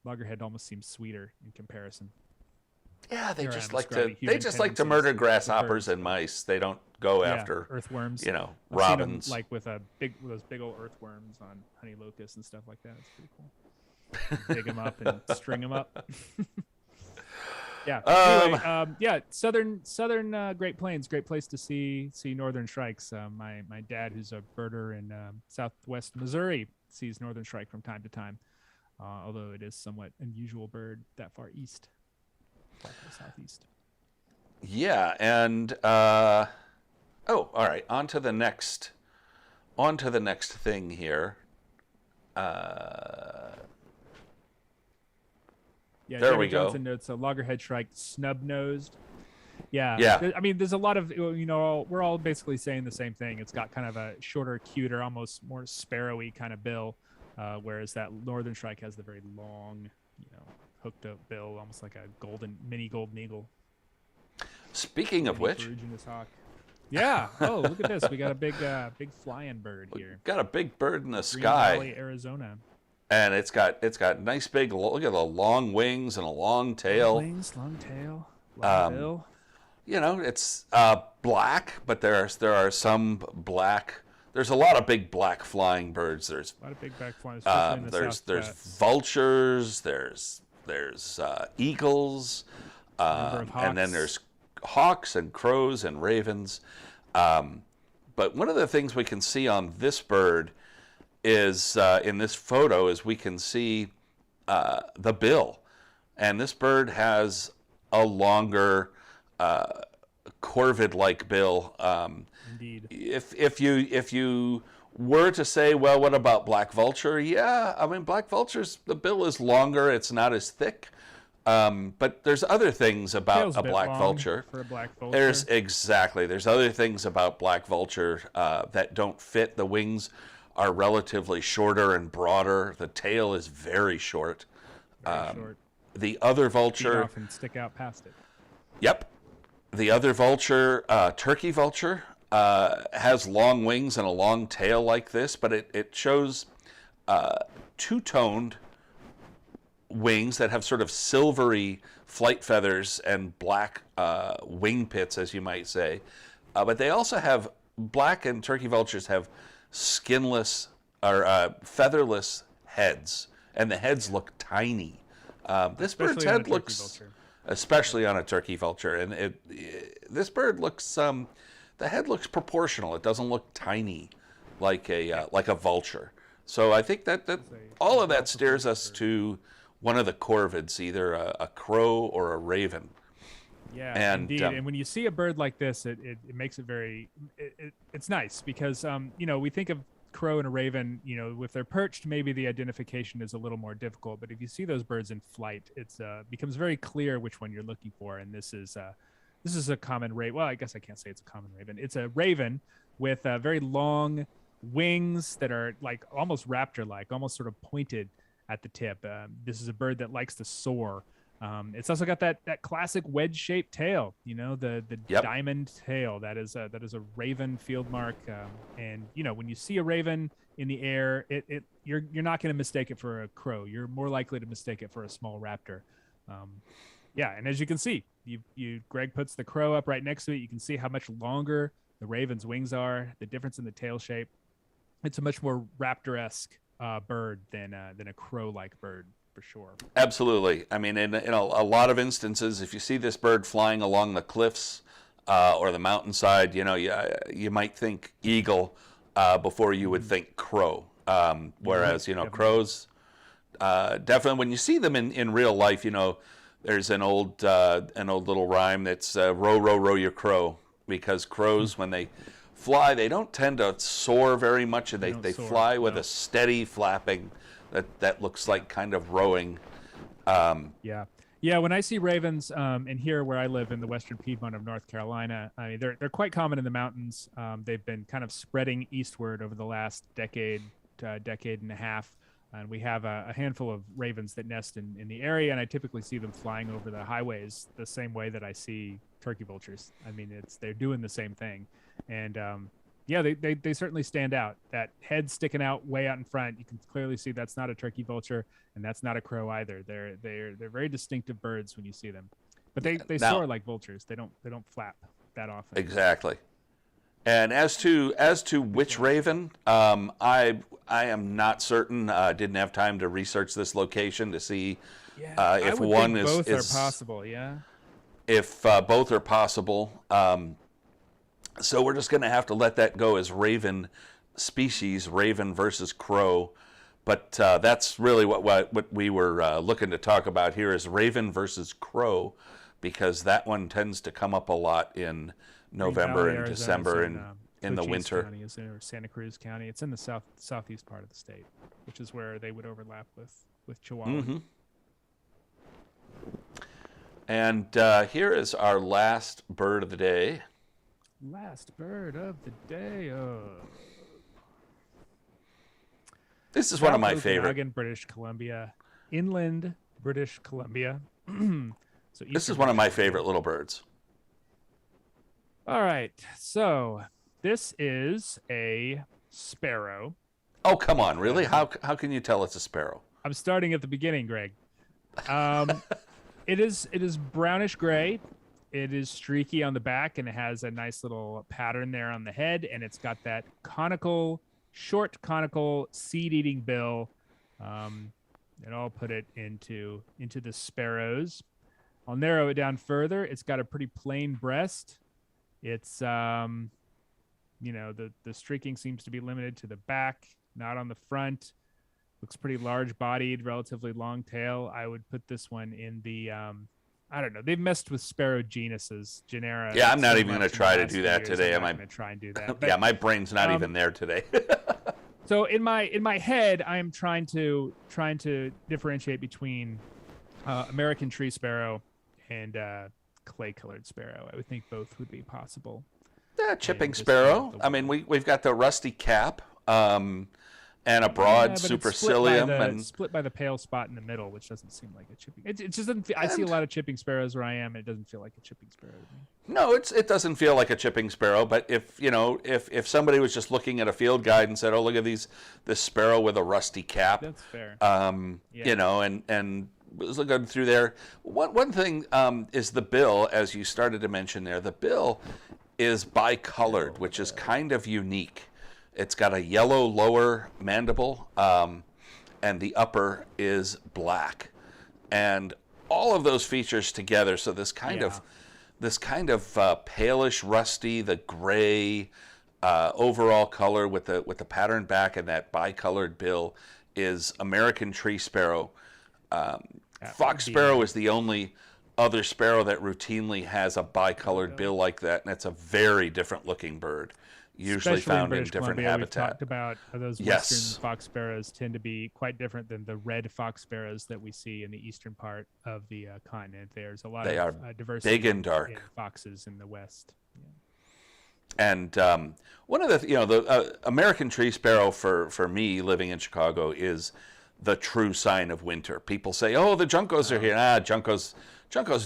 Loggerhead almost seems sweeter in comparison. Yeah, they just like to murder grasshoppers and mice. They don't go after earthworms. You know, I've robins. seen them, like with those big old earthworms on honey locusts and stuff like that. It's pretty cool. Dig them up and string them up. Southern Great Plains, great place to see Northern Shrikes. My dad, who's a birder in Southwest Missouri, sees Northern Shrike from time to time, although it is somewhat unusual bird that far east, southeast. Yeah, and all right, on to the next thing here. There we go. Johnson notes a Loggerhead Strike snub-nosed. Yeah. I mean, there's a lot of, you know, we're all basically saying the same thing. It's got kind of a shorter, cuter, almost more sparrowy kind of bill, whereas that Northern Shrike has the very long, you know, hooked up bill, almost like a mini golden eagle. Speaking of which, hawk. Yeah. Oh, look at this. We got a big flying bird here. Got a big bird in the Green sky. Valley, Arizona. And it's got nice big, look at the long wings and a long tail. Long tail, long bill. You know, it's black, but there are some black. There's a lot of big black flying birds. There's a lot of big black flying. There's vultures. There's eagles, and then there's hawks and crows and ravens. But one of the things we can see on this bird is in this photo is we can see the bill, and this bird has a longer corvid-like bill. Indeed. If you were to say, well, what about black vulture? Yeah, I mean, black vulture's, the bill is longer. It's not as thick. But there's other things about a black vulture. For a black vulture. There's other things about black vulture that don't fit. The wings are relatively shorter and broader. The tail is very short. Very short. The other vulture off and stick out past it. Yep. The other vulture, turkey vulture, has long wings and a long tail like this, but it shows two-toned wings that have sort of silvery flight feathers and black wing pits, as you might say. But they also have, black and turkey vultures have skinless or featherless heads, and the heads look tiny. This bird's head looks, especially on a turkey vulture, and this bird looks, the head looks proportional. It doesn't look tiny like a vulture. So I think that all of that steers us to one of the corvids, either a crow or a raven. Yeah, And indeed. And when you see a bird like this, it makes it very, it's nice because, we think of crow and a raven, if they're perched, maybe the identification is a little more difficult. But if you see those birds in flight, it's becomes very clear which one you're looking for. And this is a common raven. Well, I guess I can't say it's a common raven. It's a raven with very long wings that are like almost raptor-like, almost sort of pointed at the tip. This is a bird that likes to soar. It's also got that classic wedge-shaped tail, the Yep. diamond tail. That is a raven field mark. And when you see a raven in the air, you're not going to mistake it for a crow. You're more likely to mistake it for a small raptor. Yeah, and as you can see, Greg puts the crow up right next to it. You can see how much longer the raven's wings are, the difference in the tail shape. It's a much more raptor-esque bird than a crow-like bird. For sure. Absolutely. I mean, in a lot of instances, if you see this bird flying along the cliffs or the mountainside, you might think eagle before you would think crow. Whereas, crows, definitely when you see them in real life, there's an old little rhyme that's row, row, row your crow, because crows, when they fly, they don't tend to soar very much, and they soar, fly with a steady flapping that looks like kind of rowing. Yeah. When I see ravens, and here where I live in the western Piedmont of North Carolina, I mean, they're quite common in the mountains. They've been kind of spreading eastward over the last decade and a half, and we have a handful of ravens that nest in the area, and I typically see them flying over the highways the same way that I see turkey vultures. I mean, they're doing the same thing, and they certainly stand out. That head sticking out way out in front, you can clearly see that's not a turkey vulture, and that's not a crow either. They're very distinctive birds when you see them, but they soar like vultures. They don't flap that often. Exactly. And as to which raven, I am not certain. Didn't have time to research this location to see if one is both are possible. Yeah. If both are possible. So we're just going to have to let that go as raven species, raven versus crow. But that's really what we were looking to talk about here is raven versus crow, because that one tends to come up a lot in November and Arizona, December in the winter. County is in Santa Cruz County. It's in the southeast part of the state, which is where they would overlap with Chihuahua. Mm-hmm. And here is our last bird of the day. Last bird of the day. This is one of my favorite. In British Columbia, inland British Columbia. This is one of my favorite little birds. All right, so this is a sparrow. Oh, come on, really? How can you tell it's a sparrow? I'm starting at the beginning, Greg. It is brownish gray. It is streaky on the back, and it has a nice little pattern there on the head, and it's got that short conical seed-eating bill. And I'll put it into the sparrows. I'll narrow it down further. It's got a pretty plain breast. It's the streaking seems to be limited to the back, not on the front. Looks pretty large-bodied, relatively long tail. I would put this one in the I don't know. They've messed with sparrow genuses, genera. Yeah, I'm not even going to try to do that today. I'm not going to try and do that. But, yeah, my brain's not even there today. So in my head, I'm trying to differentiate between American tree sparrow and clay-colored sparrow. I would think both would be possible. Yeah, chipping sparrow. I mean, we've got the rusty cap. And a broad supercilium, split by the pale spot in the middle, which doesn't seem like a chipping. It just doesn't. I see a lot of chipping sparrows where I am, and it doesn't feel like a chipping sparrow to me. No, it doesn't feel like a chipping sparrow. But if somebody was just looking at a field guide and said, "Oh, look at this sparrow with a rusty cap," that's fair. And was looking through there. One thing is the bill, as you started to mention there. The bill is bicolored, which is kind of unique. It's got a yellow lower mandible, and the upper is black, and all of those features together. So this kind of palish rusty, the gray overall color with the pattern back and that bicolored bill is American tree sparrow. Fox sparrow is the only other sparrow that routinely has a bicolored bill like that, and it's a very different looking bird, usually Especially found in British different Columbia, habitat. We've talked about those Yes. western fox sparrows tend to be quite different than the red fox sparrows that we see in the eastern part of the continent. There's a lot They of are diversity big and dark. in foxes in the west. And one of the American tree sparrow for me living in Chicago is the true sign of winter. People say, "Oh, the juncos are here." Juncos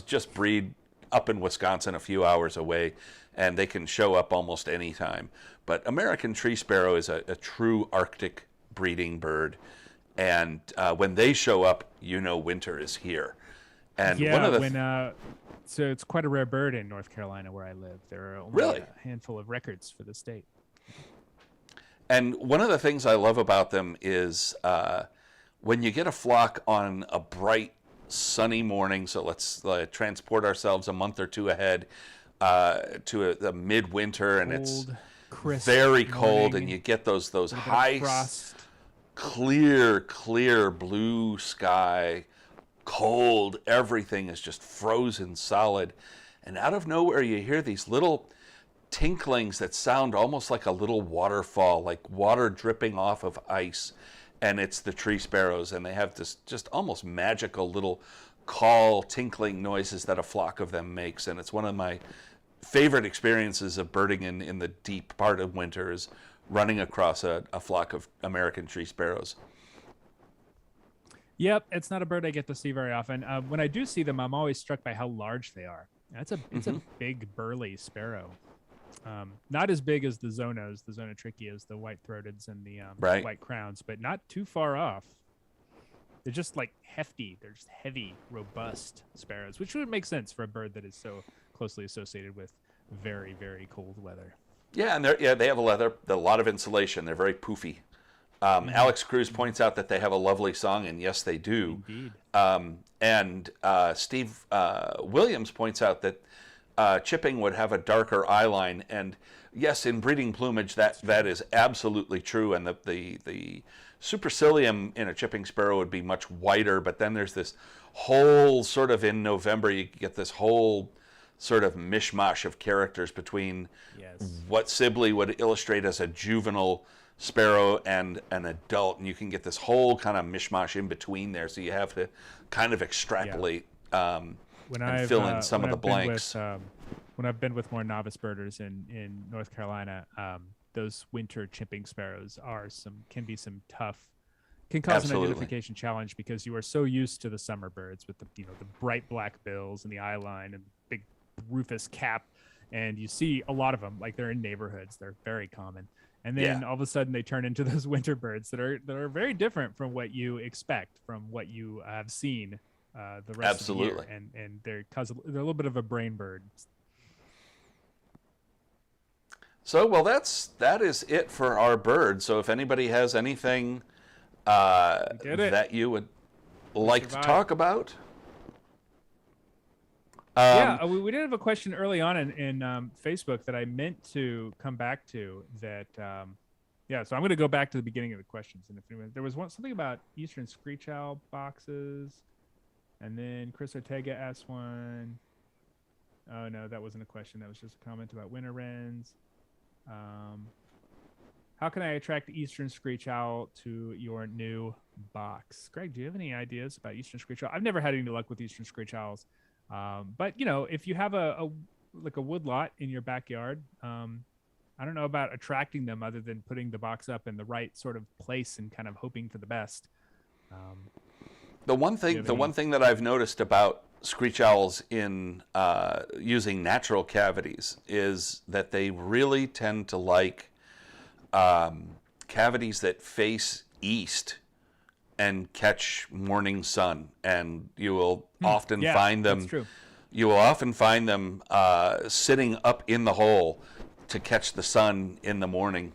just breed up in Wisconsin, a few hours away, and they can show up almost any time. But American tree sparrow is a true Arctic breeding bird, and when they show up, winter is here. And one of the so it's quite a rare bird in North Carolina where I live. There are only Really? a handful of records for the state. And one of the things I love about them is when you get a flock on a bright, sunny morning. So let's transport ourselves a month or two ahead to the midwinter, and it's crisp very cold, morning, and you get those a bit of high, frost. clear blue sky. Cold, everything is just frozen solid, and out of nowhere you hear these little tinklings that sound almost like a little waterfall, like water dripping off of ice. And it's the tree sparrows, and they have this just almost magical little call, tinkling noises that a flock of them makes. And it's one of my favorite experiences of birding in the deep part of winter, is running across a flock of American tree sparrows. Yep, it's not a bird I get to see very often. When I do see them, I'm always struck by how large they are. It's a big, burly sparrow. Not as big as the zonos, the zonotrichias, the white-throateds, and the white crowns, but not too far off. They're just like hefty. They're just heavy, robust sparrows, which would make sense for a bird that is so closely associated with very, very cold weather. Yeah, and they have a lot of insulation. They're very poofy. Alex Cruz points out that they have a lovely song, and yes, they do. Indeed. And Steve Williams points out that chipping would have a darker eye line, and yes, in breeding plumage, that is absolutely true. And the supercilium in a chipping sparrow would be much whiter, but then there's this whole sort of, in November, you get this whole sort of mishmash of characters between what Sibley would illustrate as a juvenile sparrow and an adult, and you can get this whole kind of mishmash in between there, so you have to kind of extrapolate and fill in some of the blanks. When I've been with more novice birders in North Carolina, those winter chipping sparrows can cause an identification challenge, because you are so used to the summer birds with the bright black bills and the eye line and big rufous cap, and you see a lot of them, like they're in neighborhoods, they're very common. And then all of a sudden they turn into those winter birds that are very different from what you expect, from what you have seen the rest of the year. And they're a little bit of a brain bird. So, well, that is it for our birds. So if anybody has anything that you would like to talk about. We did have a question early on in Facebook that I meant to come back to. So I'm going to go back to the beginning of the questions. And there was something about Eastern Screech Owl boxes, and then Chris Ortega asked one. Oh no, that wasn't a question. That was just a comment about winter wrens. How can I attract Eastern Screech Owl to your new box? Greg, do you have any ideas about Eastern Screech Owl? I've never had any luck with Eastern Screech Owls. But if you have a wood lot in your backyard, I don't know about attracting them other than putting the box up in the right sort of place and kind of hoping for the best. The one thing that I've noticed about screech owls in using natural cavities is that they really tend to like cavities that face east and catch morning sun, and you will often find them. That's true. You will often find them sitting up in the hole to catch the sun in the morning.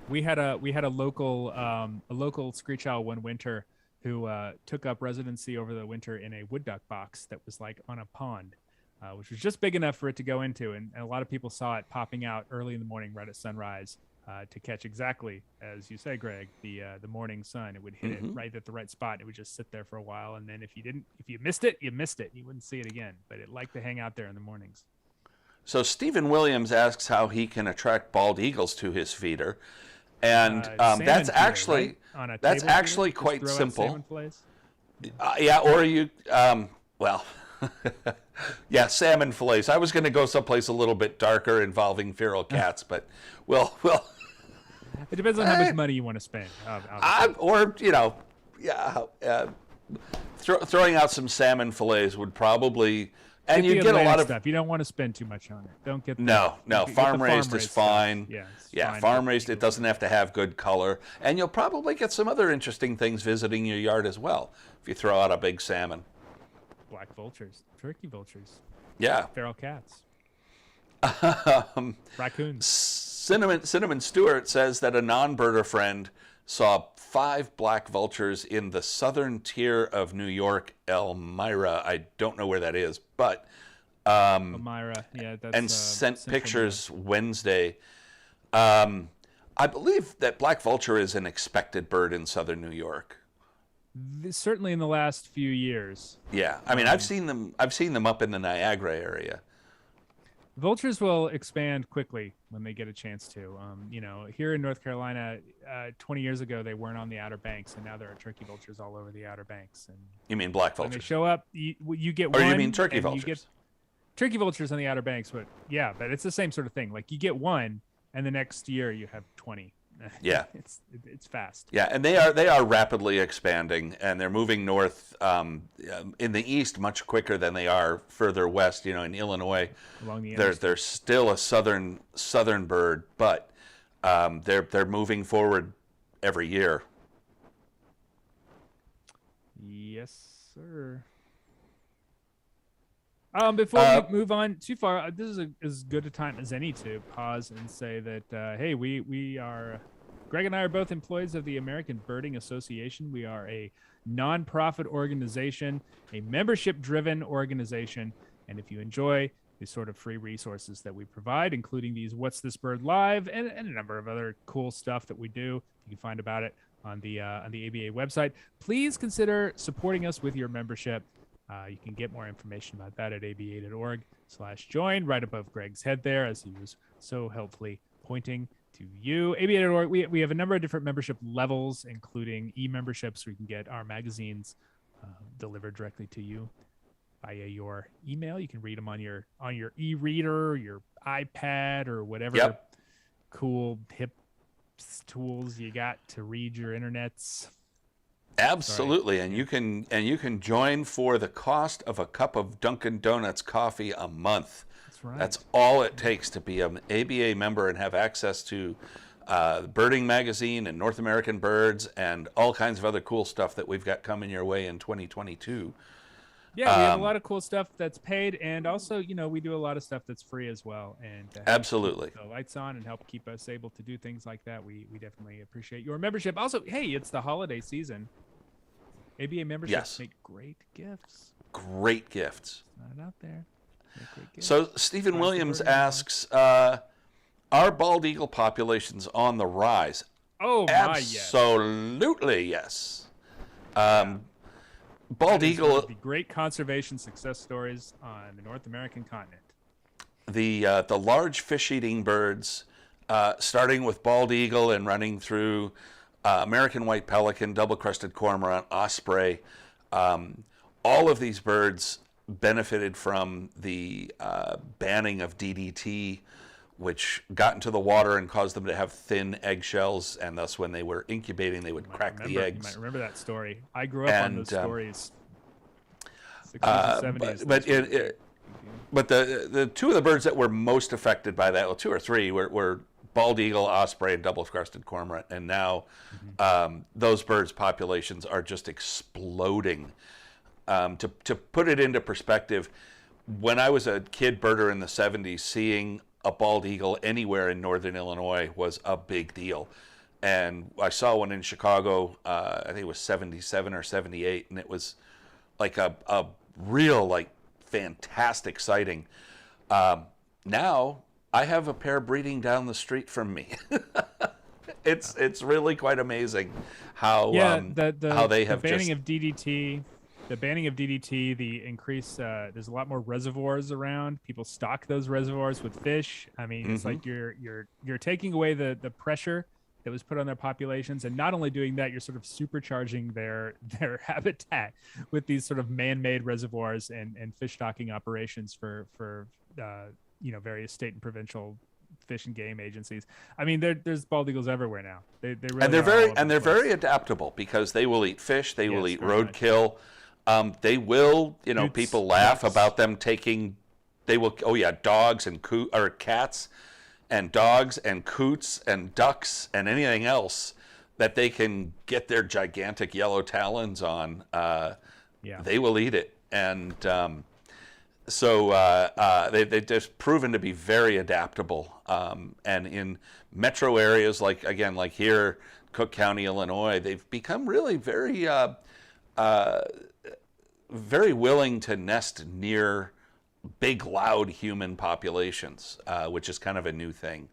We had a local screech owl one winter who took up residency over the winter in a wood duck box that was like on a pond. which was just big enough for it to go into. And a lot of people saw it popping out early in the morning, right at sunrise, to catch exactly, as you say, Greg, the morning sun. It would hit it right at the right spot. It would just sit there for a while. And then if you missed it, you missed it. You wouldn't see it again. But it liked to hang out there in the mornings. So Stephen Williams asks how he can attract bald eagles to his feeder. And that's actually quite simple. Yeah, or you, well, yeah, salmon fillets. I was going to go someplace a little bit darker involving feral cats, but well. It depends on how much money you want to spend. Or, throwing out some salmon fillets would probably, and you get a lot of stuff. You don't want to spend too much on it. Don't get no. Farm raised is fine. Yeah, farm raised. It doesn't have to have good color, and you'll probably get some other interesting things visiting your yard as well if you throw out a big salmon. Black vultures, turkey vultures. Yeah, feral cats. Raccoons. Cinnamon Stewart says that a non-birder friend saw 5 black vultures in the southern tier of New York, Elmira. I don't know where that is, but Elmira, yeah, that's and sent pictures Wednesday. I believe that black vulture is an expected bird in southern New York. Certainly in the last few years. Yeah, I mean, I've seen them up in the Niagara area. Vultures will expand quickly when they get a chance to. Here in North Carolina, 20 years ago, they weren't on the Outer Banks, and now there are turkey vultures all over the Outer Banks. And you mean black vultures? When they show up, you get or one. Or you mean turkey vultures? You get turkey vultures on the Outer Banks, but it's the same sort of thing. Like you get one, and the next year you have 20. Yeah, it's fast. Yeah, and they are rapidly expanding, and they're moving north in the east much quicker than they are further west. In Illinois, they're still a southern bird, but they're moving forward every year. Yes, sir. Before we move on too far, this is as good a time as any to pause and say that, hey, we are, Greg and I are both employees of the American Birding Association. We are a nonprofit organization, a membership-driven organization, and if you enjoy the sort of free resources that we provide, including these What's This Bird Live and a number of other cool stuff that we do, you can find about it on the ABA website. Please consider supporting us with your membership. You can get more information about that at aba.org/join, right above Greg's head there, as he was so helpfully pointing to you. aba.org, we have a number of different membership levels, including e-memberships where you can get our magazines delivered directly to you via your email. You can read them on your e-reader, your iPad, or whatever cool hip tools you got to read your internets. Absolutely, and you can join for the cost of a cup of Dunkin' Donuts coffee a month. That's right. That's all it takes to be an ABA member and have access to Birding Magazine and North American Birds and all kinds of other cool stuff that we've got coming your way in 2022. Yeah, we have a lot of cool stuff that's paid, and also, we do a lot of stuff that's free as well. And absolutely, keep the lights on and help keep us able to do things like that. We definitely appreciate your membership. Also, hey, it's the holiday season. ABA memberships make great gifts. Great gifts. Not out there. Make great gifts. So Stephen Williams asks, are bald eagle populations on the rise? Oh, absolutely, yes. Bald eagle. One of the great conservation success stories on the North American continent. The large fish-eating birds, starting with bald eagle and running through American white pelican, double-crested cormorant, osprey. All of these birds benefited from the banning of DDT, which got into the water and caused them to have thin eggshells, and thus when they were incubating, they would crack the eggs. You might remember that story. I grew up on those stories. 60s and 70s. But the two of the birds that were most affected by that, well, 2 or 3, were bald eagle, osprey, and double-crested cormorant, and now those birds' populations are just exploding. To put it into perspective, when I was a kid birder in the 70s, seeing a bald eagle anywhere in northern Illinois was a big deal. And I saw one in Chicago, I think it was 77 or 78, and it was like a real fantastic sighting. Now I have a pair breeding down the street from me. It's really quite amazing how how they have the banning of DDT. The banning of DDT, the increase, there's a lot more reservoirs around. People stock those reservoirs with fish. I mean, it's like you're taking away the pressure that was put on their populations, and not only doing that, you're sort of supercharging their habitat with these sort of man-made reservoirs and fish stocking operations for various state and provincial fish and game agencies. I mean, there's bald eagles everywhere now. They really they're very adaptable because they will eat fish, they will eat roadkill. They will, Coots, people laugh ducks. about them taking. They will. Oh yeah, dogs and cats, and dogs and coots and ducks and anything else that they can get their gigantic yellow talons on. They will eat it, and they've just proven to be very adaptable. And in metro areas like here, Cook County, Illinois, they've become really very willing to nest near big, loud human populations, which is kind of a new thing.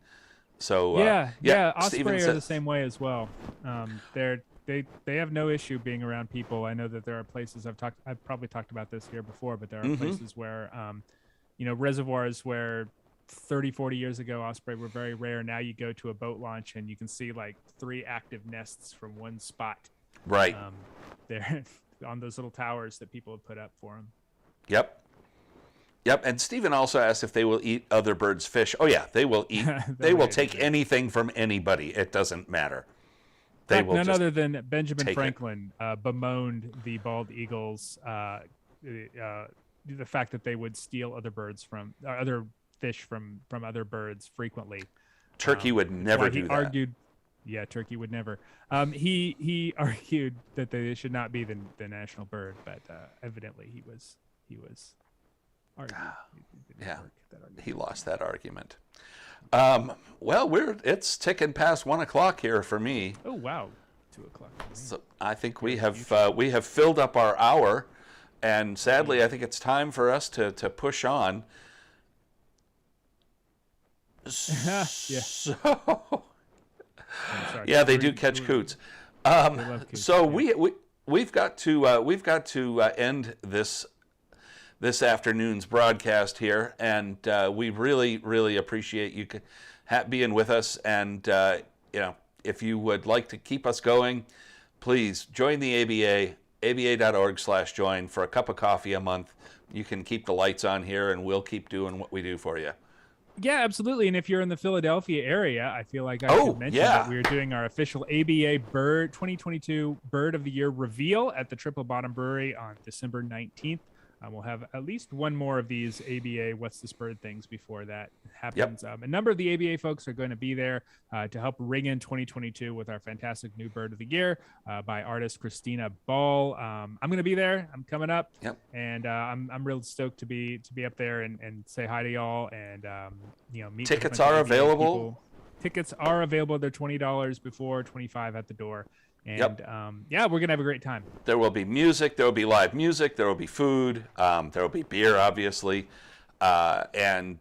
So Osprey are the same way as well. They have no issue being around people. I know that there are places I've probably talked about this here before, but there are places where reservoirs where 30, 40 years ago osprey were very rare. Now you go to a boat launch and you can see like 3 active nests from one spot. Right. They're on those little towers that people have put up for them. Yep. And Stephen also asked if they will eat other birds' fish. Oh yeah, they will eat. They will take anything from anybody. It doesn't matter. They will none just other than Benjamin take Franklin bemoaned the bald eagles, the fact that they would steal other birds from other fish from other birds frequently. Turkey would never do that. Argued, yeah, turkey would never. He argued that they should not be the national bird, but evidently he was argued. He lost that argument. Well, it's ticking past 1 o'clock here for me. Oh wow, 2 o'clock. So I think we have filled up our hour, and sadly, I think it's time for us to push on. So, yeah, they do catch coots. So we've got to end this afternoon's broadcast here, and we really appreciate you being with us. And if you would like to keep us going, please join the ABA, aba.org/join for a cup of coffee a month. You can keep the lights on here, and we'll keep doing what we do for you. Yeah, absolutely. And if you're in the Philadelphia area, I feel like I should mention that we're doing our official ABA 2022 Bird of the Year reveal at the Triple Bottom Brewery on December 19th. We'll have at least one more of these ABA What's This Bird things before that happens. A number of the ABA folks are going to be there to help ring in 2022 with our fantastic new Bird of the Year by artist Christina Ball. I'm going to be there. I'm coming up, and I'm real stoked to be up there and say hi to y'all and meet. Tickets are available. People. Tickets are available. They're $20 before, $25 at the door. And we're going to have a great time. There will be music. There will be live music. There will be food. There will be beer, obviously. And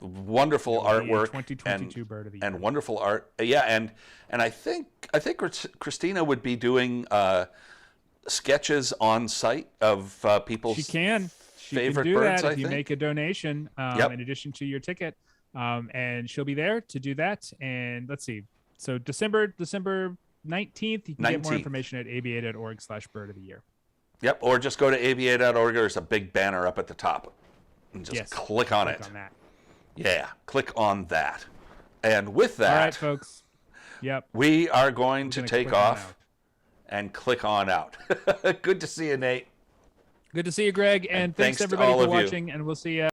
wonderful artwork. 2022 Bird of the Year. And wonderful art. And I think Christina would be doing sketches on site of people's favorite do birds, that I if you think. make a donation in addition to your ticket. And she'll be there to do that. And let's see. So December 19th, you can get more information at aba.org/bird of the year. Yep, or just go to aba.org. There's a big banner up at the top. And just click on it. On that. Yeah, click on that. And with that, all right, folks. Yep. We are going to take off and click on out. Good to see you, Nate. Good to see you, Greg. And thanks everybody for watching. And we'll see you.